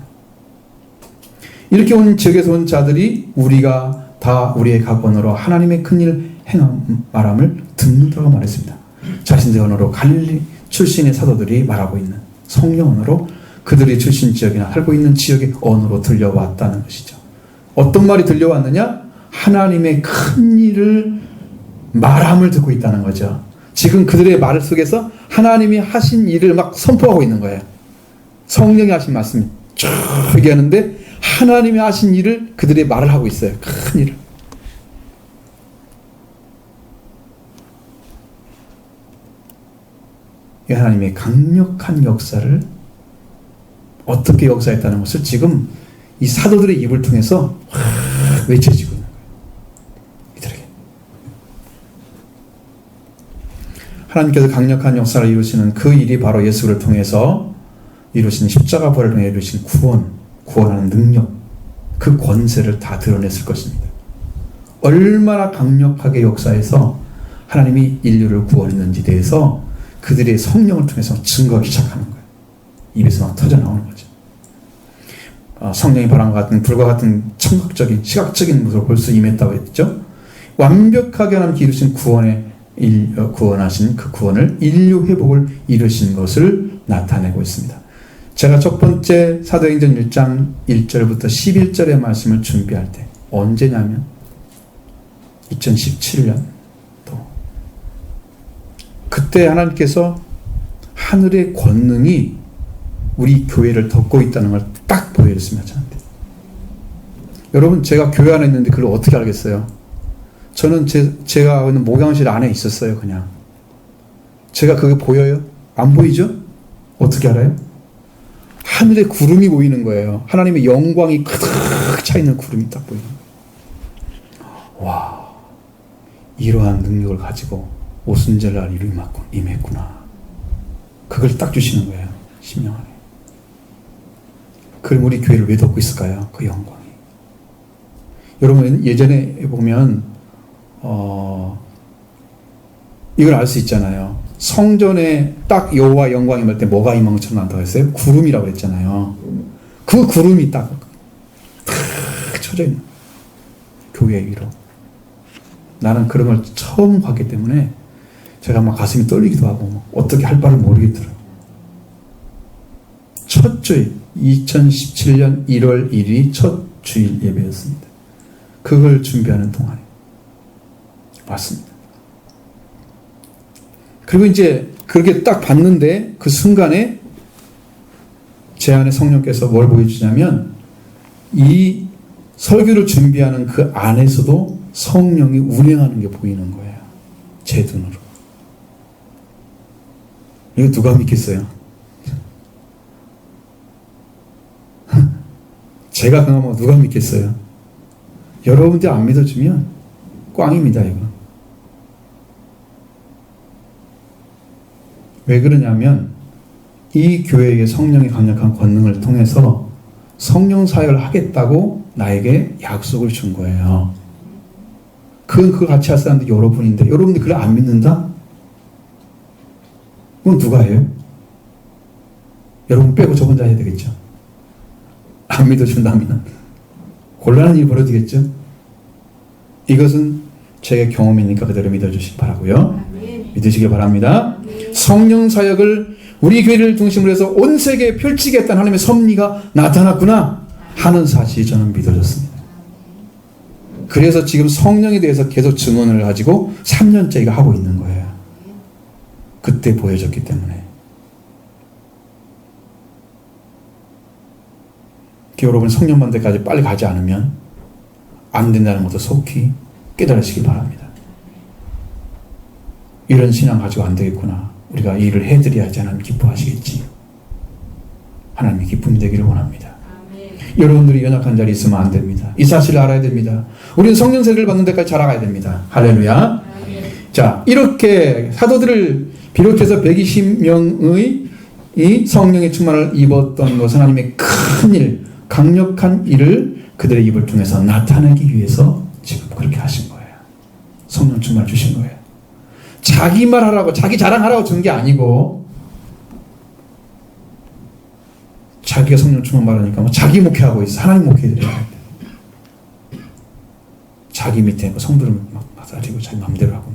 [SPEAKER 1] 이렇게 온 지역에서 온 자들이 우리가 다 우리의 각 언어로 하나님의 큰일 행함 말함을 듣는다고 말했습니다. 자신들의 언어로 갈릴리 출신의 사도들이 말하고 있는 성령 언어로 그들의 출신 지역이나 살고 있는 지역의 언어로 들려왔다는 것이죠. 어떤 말이 들려왔느냐? 하나님의 큰일을 말함을 듣고 있다는 거죠. 지금 그들의 말 속에서 하나님이 하신 일을 막 선포하고 있는 거예요. 성령이 하신 말씀이 쭉 얘기하는데 하나님이 하신 일을 그들의 말을 하고 있어요. 큰 일을. 이 하나님의 강력한 역사를 어떻게 역사했다는 것을 지금 이 사도들의 입을 통해서 외쳐지고 있는 거예요. 이들에게. 하나님께서 강력한 역사를 이루시는 그 일이 바로 예수를 통해서 이루신 십자가 부활을 통해 이루신 구원하는 능력, 그 권세를 다 드러냈을 것입니다. 얼마나 강력하게 역사해서 하나님이 인류를 구원했는지에 대해서 그들의 성령을 통해서 증거하기 시작하는 거예요. 입에서 막 터져나오는 거죠. 성령이 바람과 같은 불과 같은 청각적인 시각적인 모습을 볼 수 임했다고 했죠. 완벽하게 하나님께 이루신 구원하신 그 구원을 인류 회복을 이루신 것을 나타내고 있습니다. 제가 첫 번째 사도행전 1장 1절부터 11절의 말씀을 준비할 때 언제냐면 2017년 그때 하나님께서 하늘의 권능이 우리 교회를 덮고 있다는 걸 딱 보여줬습니다. 저한테. 여러분 제가 교회 안에 있는데 그걸 어떻게 알겠어요? 저는 제가 있는 목양실 안에 있었어요. 그냥 제가 그게 보여요? 안 보이죠? 어떻게 알아요? 하늘에 구름이 보이는 거예요. 하나님의 영광이 가득 차있는 구름이 딱 보이는 거예요. 와, 이러한 능력을 가지고 오순절날 일을 임했구나. 그걸 딱 주시는 거예요. 심령 안에. 그럼 우리 교회를 왜 덮고 있을까요? 그 영광이. 여러분 예전에 보면 이걸 알 수 있잖아요. 성전에 딱 여호와 영광이 임할 때 뭐가 임하처럼 난다고 했어요? 구름이라고 했잖아요. 그 구름이 딱 쳐져 있는 교회 위로. 나는 그런 걸 처음 봤기 때문에 제가 막 가슴이 떨리기도 하고 어떻게 할 바를 모르겠더라고요. 첫 주일 2017년 1월 1일이 첫 주일 예배였습니다. 그걸 준비하는 동안에 왔습니다. 그리고 이제 그렇게 딱 봤는데 그 순간에 제 안에 성령께서 뭘 보여주냐면 이 설교를 준비하는 그 안에서도 성령이 운행하는 게 보이는 거예요. 제 눈으로. 이거 누가 믿겠어요? 제가 경험하고 누가 믿겠어요? 여러분들 안 믿어주면 꽝입니다. 이거. 왜 그러냐면 이 교회의 성령의 강력한 권능을 통해서 성령 사역을 하겠다고 나에게 약속을 준 거예요. 그걸 같이 할 사람들이 여러분인데 여러분들이 그걸 안 믿는다? 그건 누가 해요? 여러분 빼고 저 혼자 해야 되겠죠. 안 믿어준다면 곤란한 일이 벌어지겠죠. 이것은 제 경험이니까 그대로 믿어주시기 바라고요. 믿으시기 바랍니다. 성령 사역을 우리 교회를 중심으로 해서 온 세계에 펼치겠다는 하나님의 섭리가 나타났구나 하는 사실이 저는 믿어졌습니다. 그래서 지금 성령에 대해서 계속 증언을 가지고 3년째 이거 하고 있는 거예요. 그때 보여졌기 때문에. 여러분 성령만 때까지 빨리 가지 않으면 안 된다는 것도 속히 깨달으시기 바랍니다. 이런 신앙 가지고 안 되겠구나. 우리가 이 일을 해드려야지 하나님 기뻐하시겠지. 하나님의 기쁨이 되기를 원합니다. 여러분들이 연약한 자리에 있으면 안 됩니다. 이 사실을 알아야 됩니다. 우리는 성령 세례를 받는 데까지 자라가야 됩니다. 할렐루야. 자, 이렇게 사도들을 비롯해서 120명의 이 성령의 충만을 입었던 것은 하나님의 큰 일, 강력한 일을 그들의 입을 통해서 나타내기 위해서 지금 그렇게 하신 거예요. 성령 충만 주신 거예요. 자기 말하라고, 자기 자랑하라고 준 게 아니고, 자기가 성령 충만 말하니까 자기 목회하고 있어. 하나님 목회들이야. 자기 밑에 성도를 막 가지고 자기 마음대로 하고.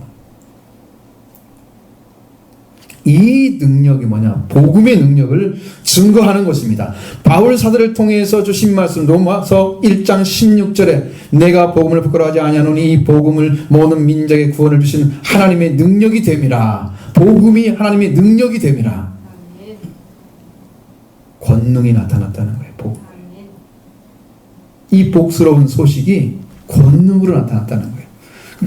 [SPEAKER 1] 이 능력이 뭐냐? 복음의 능력을 증거하는 것입니다. 바울 사도를 통해서 주신 말씀 로마서 1장 16절에 내가 복음을 부끄러워하지 아니하노니 이 복음을 모든 민족의 구원을 주시는 하나님의 능력이 됨이라. 복음이 하나님의 능력이 됨이라. 권능이 나타났다는 거예요. 복음. 이 복스러운 소식이 권능으로 나타났다는 거예요.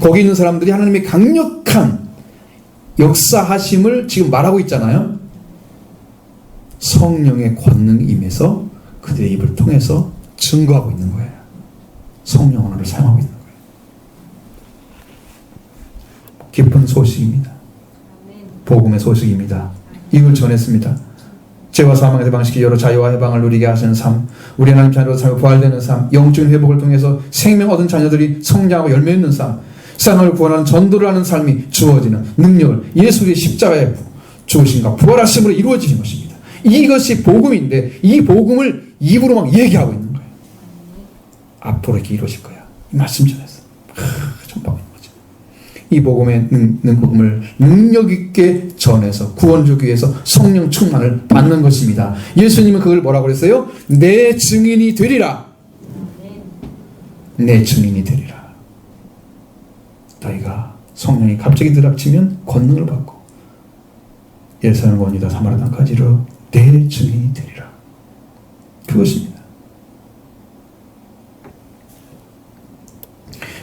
[SPEAKER 1] 거기 있는 사람들이 하나님의 강력한 역사하심을 지금 말하고 있잖아요. 성령의 권능이 임해서 그들의 입을 통해서 증거하고 있는 거예요. 성령 언어를 사용하고 있는 거예요. 기쁜 소식입니다. 복음의 소식입니다. 이걸 전했습니다. 죄와 사망에서 해방시키 여러 자유와 해방을 누리게 하시는 삶, 우리 하나님 자녀로 살고 부활되는 삶, 영적인 회복을 통해서 생명 얻은 자녀들이 성장하고 열매 있는 삶, 세상을 구원하는 전도를 하는 삶이 주어지는 능력을 예수의 십자가의 죽으심과 부활하심으로 이루어지는 것입니다. 이것이 복음인데 이 복음을 입으로 막 얘기하고 있는 거예요. 앞으로 이렇게 이루어질 거야. 이 말씀 전했어. 전파하고 있는 거죠. 이 복음의 복음을 능력 있게 전해서 구원 주기 위해서 성령 충만을 받는 것입니다. 예수님은 그걸 뭐라고 그랬어요? 내 증인이 되리라. 내 증인이 되리라. 너희가 성령이 갑자기 들락치면 권능을 받고 예루살렘 온 유다 사마리아 땅까지로 내 증인이 되리라. 그것입니다.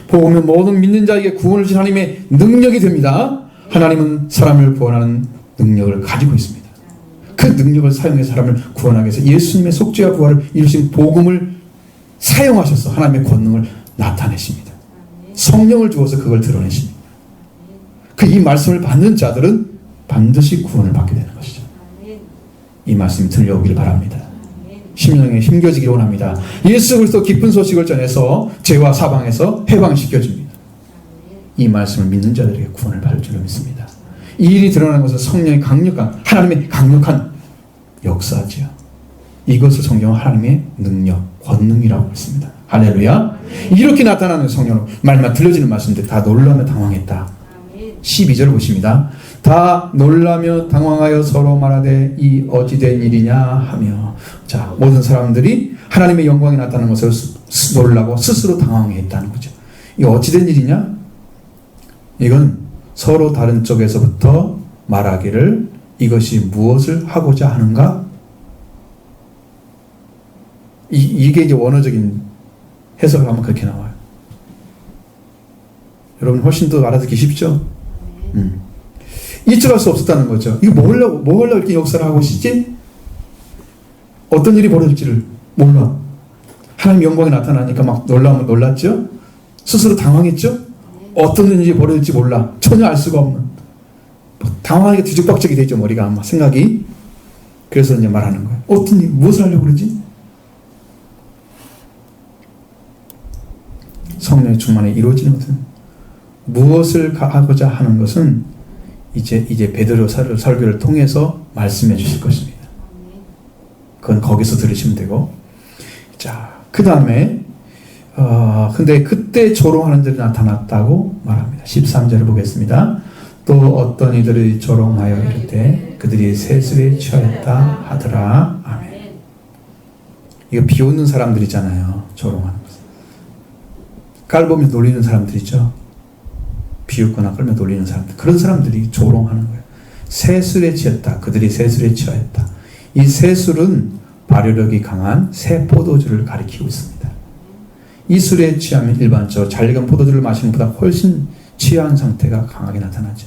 [SPEAKER 1] 복음은 모든 믿는 자에게 구원을 주신 하나님의 능력이 됩니다. 하나님은 사람을 구원하는 능력을 가지고 있습니다. 그 능력을 사용해서 사람을 구원하기 위해서 예수님의 속죄와 부활을 이루신 복음을 사용하셔서 하나님의 권능을 나타내십니다. 성령을 주어서 그걸 드러내십니다. 그 이 말씀을 받는 자들은 반드시 구원을 받게 되는 것이죠. 이 말씀이 들려오길 바랍니다. 심령에 힘겨지기를 원합니다. 예수 그리스도 기쁜 소식을 전해서 죄와 사방에서 해방시켜줍니다. 이 말씀을 믿는 자들에게 구원을 받을 줄로 믿습니다. 이 일이 드러나는 것은 성령의 강력한, 하나님의 강력한 역사지요. 이것을 성경은 하나님의 능력, 권능이라고 했습니다. 할렐루야. 이렇게 나타나는 성령으로 말만 들려지는 말씀들 다 놀라며 당황했다. 12절 보십니다. 다 놀라며 당황하여 서로 말하되 이 어찌된 일이냐 하며, 자, 모든 사람들이 하나님의 영광이 나타나는 것을 놀라고 스스로 당황했다는 거죠. 이 어찌된 일이냐? 이건 서로 다른 쪽에서부터 말하기를 이것이 무엇을 하고자 하는가? 이게 이제 원어적인 해석을 하면 그렇게 나와요. 여러분 훨씬 더 알아듣기 쉽죠? 이해할 수 없었다는 거죠. 이거 뭐 하려고 이렇게 역사를 하고 있지? 어떤 일이 벌어질지를 몰라. 하나님 영광이 나타나니까 막 놀랐죠? 스스로 당황했죠? 어떤 일이 벌어질지 몰라. 전혀 알 수가 없는. 당황하게 뒤죽박죽이 되죠, 머리가 아마 생각이. 그래서 이제 말하는 거예요. 어떤 일, 무엇을 하려고 그러지? 성령의 충만에 이루어지는 것은 무엇을 하고자 하는 것은 이제 베드로 설교를 통해서 말씀해 주실 것입니다. 그건 거기서 들으시면 되고, 자, 그 다음에 근데 그때 조롱하는 자들이 나타났다고 말합니다. 13절을 보겠습니다. 또 어떤 이들이 조롱하여 이르되 그들이 세술에 취하였다 하더라. 아멘. 이거 비웃는 사람들이잖아요. 조롱하는 것은. 깔보며 놀리는 사람들이죠. 비웃거나 끌며 놀리는 사람들. 그런 사람들이 조롱하는 거예요. 세술에 취했다. 그들이 세술에 취하였다. 이 세술은 발효력이 강한 새 포도주를 가리키고 있습니다. 이 술에 취하면 일반적으로 잘 익은 포도주를 마시는 것보다 훨씬 취한 상태가 강하게 나타나죠.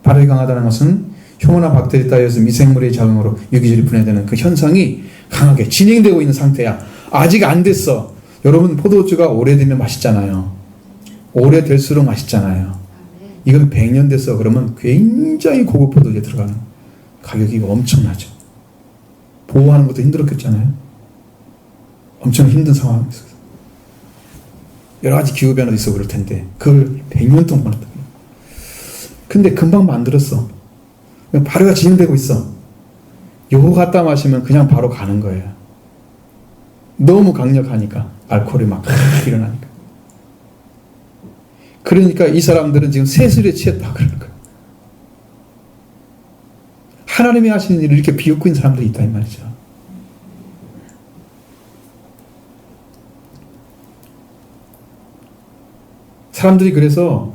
[SPEAKER 1] 발효력이 강하다는 것은 흉어나 박테리아 따위에서 미생물의 작용으로 유기질이 분해되는 그 현상이 강하게 진행되고 있는 상태야. 아직 안 됐어. 여러분, 포도주가 오래되면 맛있잖아요. 오래될수록 맛있잖아요. 이건 100년 됐어. 그러면 굉장히 고급 포도주에 들어가는 가격이 엄청나죠. 보호하는 것도 힘들었겠잖아요. 엄청 힘든 상황이 있어요. 여러 가지 기후변화도 있어 그럴 텐데 그걸 100년 동안 했다. 근데 금방 만들었어. 발효가 진행되고 있어. 요거 갖다 마시면 그냥 바로 가는 거예요. 너무 강력하니까 알코올이 막 일어나니까. 그러니까 이 사람들은 지금 세술에 취했다 그러는 거예요. 하나님이 하시는 일을 이렇게 비웃고 있는 사람들이 있다 이 말이죠. 사람들이 그래서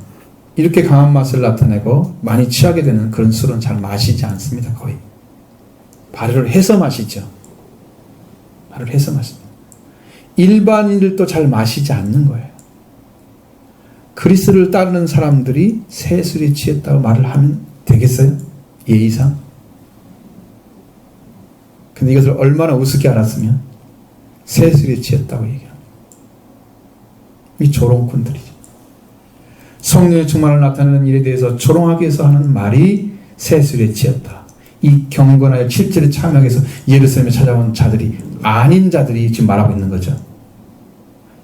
[SPEAKER 1] 이렇게 강한 맛을 나타내고 많이 취하게 되는 그런 술은 잘 마시지 않습니다. 거의. 발효를 해서 마시죠. 발효를 해서 마십니다. 일반인들도 잘 마시지 않는 거예요. 그리스도를 따르는 사람들이 세술에 취했다고 말을 하면 되겠어요? 예의상? 근데 이것을 얼마나 우습게 알았으면 세술에 취했다고 얘기합니다. 이 조롱꾼들이죠. 성령의 충만을 나타내는 일에 대해서 조롱하기 위해서 하는 말이 세술에 취했다. 이 경건하여 실제로 참여하기 위해서 예루살렘에 찾아온 자들이 아닌 자들이 지금 말하고 있는 거죠.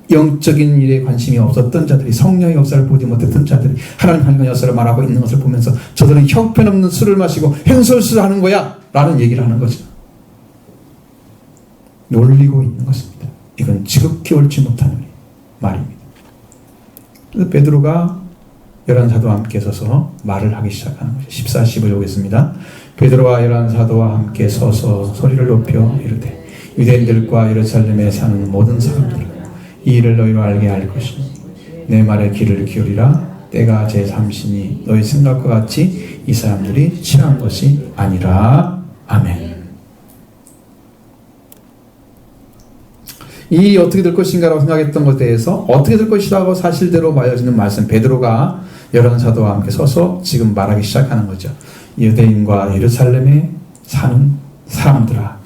[SPEAKER 1] 영적인 일에 관심이 없었던 자들이, 성령의 역사를 보지 못했던 자들이 하나님 하나님의 역사를 말하고 있는 것을 보면서 저들은 형편없는 술을 마시고 횡설수설하는 거야 라는 얘기를 하는 거죠. 놀리고 있는 것입니다. 이건 지극히 옳지 못한 말입니다. 그래서 베드로가 11사도와 함께 서서 말을 하기 시작하는 거죠. 14, 15절 보겠습니다. 베드로와 11사도와 함께 서서 소리를 높여 이르되 유대인들과 예루살렘에 사는 모든 사람들은 이 일을 너희로 알게 할 것이니 내 말에 귀를 기울이라. 때가 제3시니 너희 생각과 같이 이 사람들이 취한 것이 아니라. 아멘. 이 어떻게 될 것인가라고 생각했던 것에 대해서 어떻게 될 것이라고 사실대로 말해주는 말씀, 베드로가 11사도와 함께 서서 지금 말하기 시작하는 거죠. 유대인과 예루살렘에 사는 사람들아,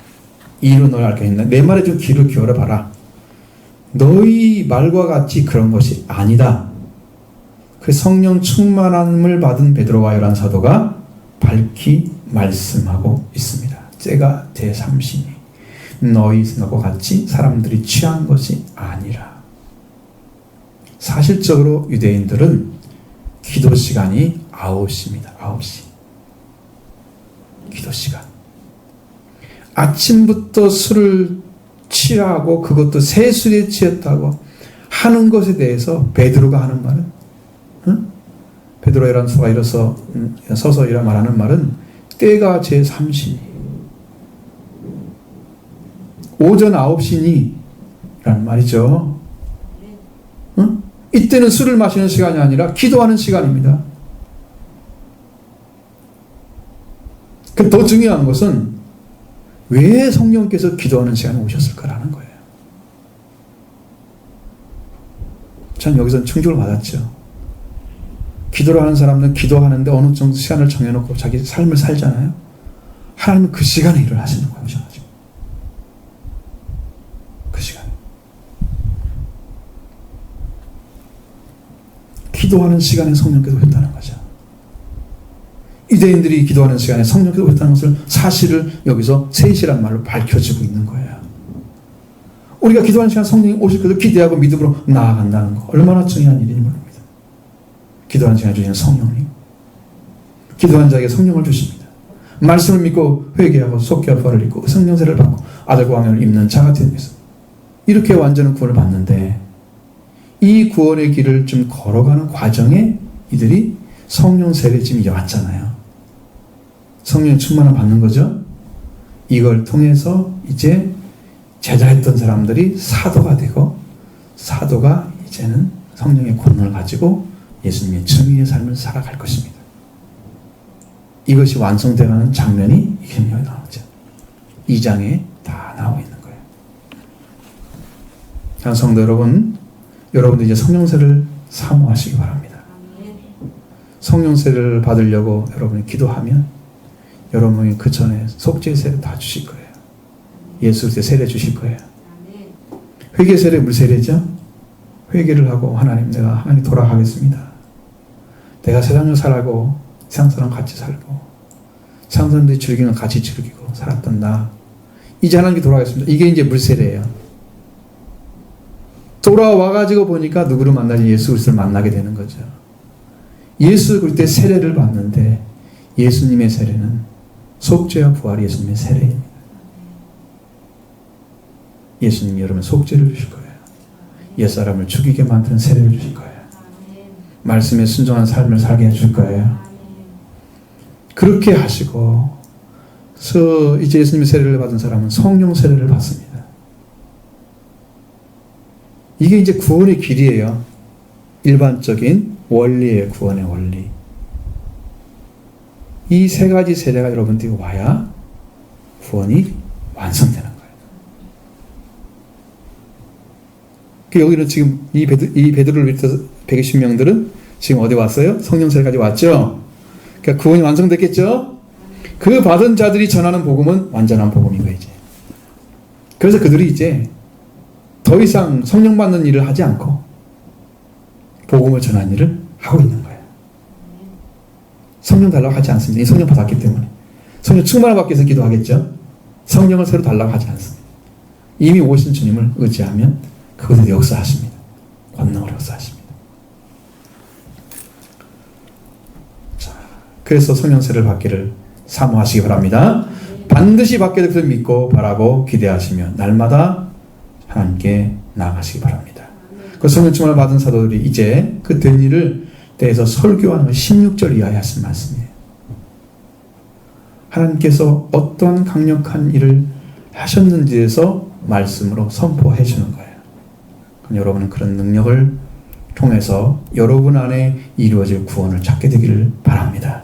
[SPEAKER 1] 이 일을 너희 알게 했나? 내 말에 좀 귀를 기울여 봐라. 너희 말과 같이 그런 것이 아니다. 그 성령 충만함을 받은 베드로와 11사도가 밝히 말씀하고 있습니다. 때가 제3시니 너희 생각과 같이 사람들이 취한 것이 아니라. 사실적으로 유대인들은 기도 시간이 9시입니다. 9시. 기도 시간. 아침부터 술을 취하고 그것도 세술에 취했다고 하는 것에 대해서 베드로가 하는 말은, 베드로 11사도가 일어서 서서 이라 말하는 말은 때가 제3시니 오전 9시니 라는 말이죠. 이때는 술을 마시는 시간이 아니라 기도하는 시간입니다. 더 중요한 것은 왜 성령께서 기도하는 시간에 오셨을까라는 거예요. 전 여기서 충격을 받았죠. 기도를 하는 사람들은 기도하는데 어느 정도 시간을 정해놓고 자기 삶을 살잖아요. 하나님은 그 시간에 일을 하시는 거예요. 그 시간에. 기도하는 시간에 성령께서 오셨다는 거죠. 유대인들이 기도하는 시간에 성령께서 오셨다는 것을 사실을 여기서 3시란 말로 밝혀지고 있는 거예요. 우리가 기도하는 시간에 성령이 오실 것을 기대하고 믿음으로 나아간다는 거 얼마나 중요한 일인지 모릅니다. 기도하는 시간에 주시는 성령님, 기도하는 자에게 성령을 주십니다. 말씀을 믿고 회개하고 속죄와 부활을 입고 성령세를 받고 아들과 왕을 입는 자가 되는 것입니다. 이렇게 완전한 구원을 받는데 이 구원의 길을 좀 걸어가는 과정에 이들이 성령 세례 지금 왔잖아요. 성령 충만을 받는 거죠. 이걸 통해서 이제 제자했던 사람들이 사도가 되고 사도가 이제는 성령의 권능을 가지고 예수님의 증인의 삶을 살아갈 것입니다. 이것이 완성되는 장면이 이게 나오죠. 2장에 다 나와 있는 거예요. 자, 성도 여러분, 여러분들 이제 성령세를 사모하시기 바랍니다. 성령세를 받으려고 여러분이 기도하면 여러분이 그 전에 속죄 세례 다 주실 거예요. 예수 세례 주실 거예요. 회개 세례 물세례죠. 회개를 하고 내가 하나님 돌아가겠습니다. 내가 세상을 살고 세상 사람 같이 살고 세상 사람들이 즐기는 같이 즐기고 살았던 나 이제 하나님께 돌아가겠습니다. 이게 이제 물세례예요. 돌아와가지고 보니까 누구를 만나지? 예수 그리스도를 만나게 되는 거죠. 예수 그때 세례를 받는데 예수님의 세례는 속죄와 부활이 예수님의 세례입니다. 예수님이 여러분 속죄를 주실 거예요. 옛사람을 죽이게 만드는 세례를 주실 거예요. 말씀에 순종한 삶을 살게 해줄 거예요. 그렇게 하시고 이제 예수님의 세례를 받은 사람은 성령 세례를 받습니다. 이게 이제 구원의 길이에요. 일반적인 원리예요. 구원의 원리. 이 세 가지 세례가 여러분들이 와야 구원이 완성되는 거예요. 여기는 지금 이 베드로를 비롯해서 120명들은 지금 어디 왔어요? 성령 세례까지 왔죠? 그러니까 구원이 완성됐겠죠? 그 받은 자들이 전하는 복음은 완전한 복음인 거예요, 이제. 그래서 그들이 이제 더 이상 성령 받는 일을 하지 않고 복음을 전하는 일을 하고 있는 거예요. 성령 달라고 하지 않습니다. 이 성령 받았기 때문에. 성령 충만을 받기 위해서 기도하겠죠? 성령을 새로 달라고 하지 않습니다. 이미 오신 주님을 의지하면 그것을 역사하십니다. 권능으로 역사하십니다. 자, 그래서 성령 세례를 받기를 사모하시기 바랍니다. 반드시 받게 될 것을 믿고 바라고 기대하시며 날마다 하나님께 나아가시기 바랍니다. 그 성령 충만을 받은 사도들이 이제 그 된 일을 대해서 설교하는 16절 이하에 하신 말씀이에요. 하나님께서 어떠한 강력한 일을 하셨는지에서 말씀으로 선포해 주는 거예요. 그럼 여러분은 그런 능력을 통해서 여러분 안에 이루어질 구원을 찾게 되기를 바랍니다.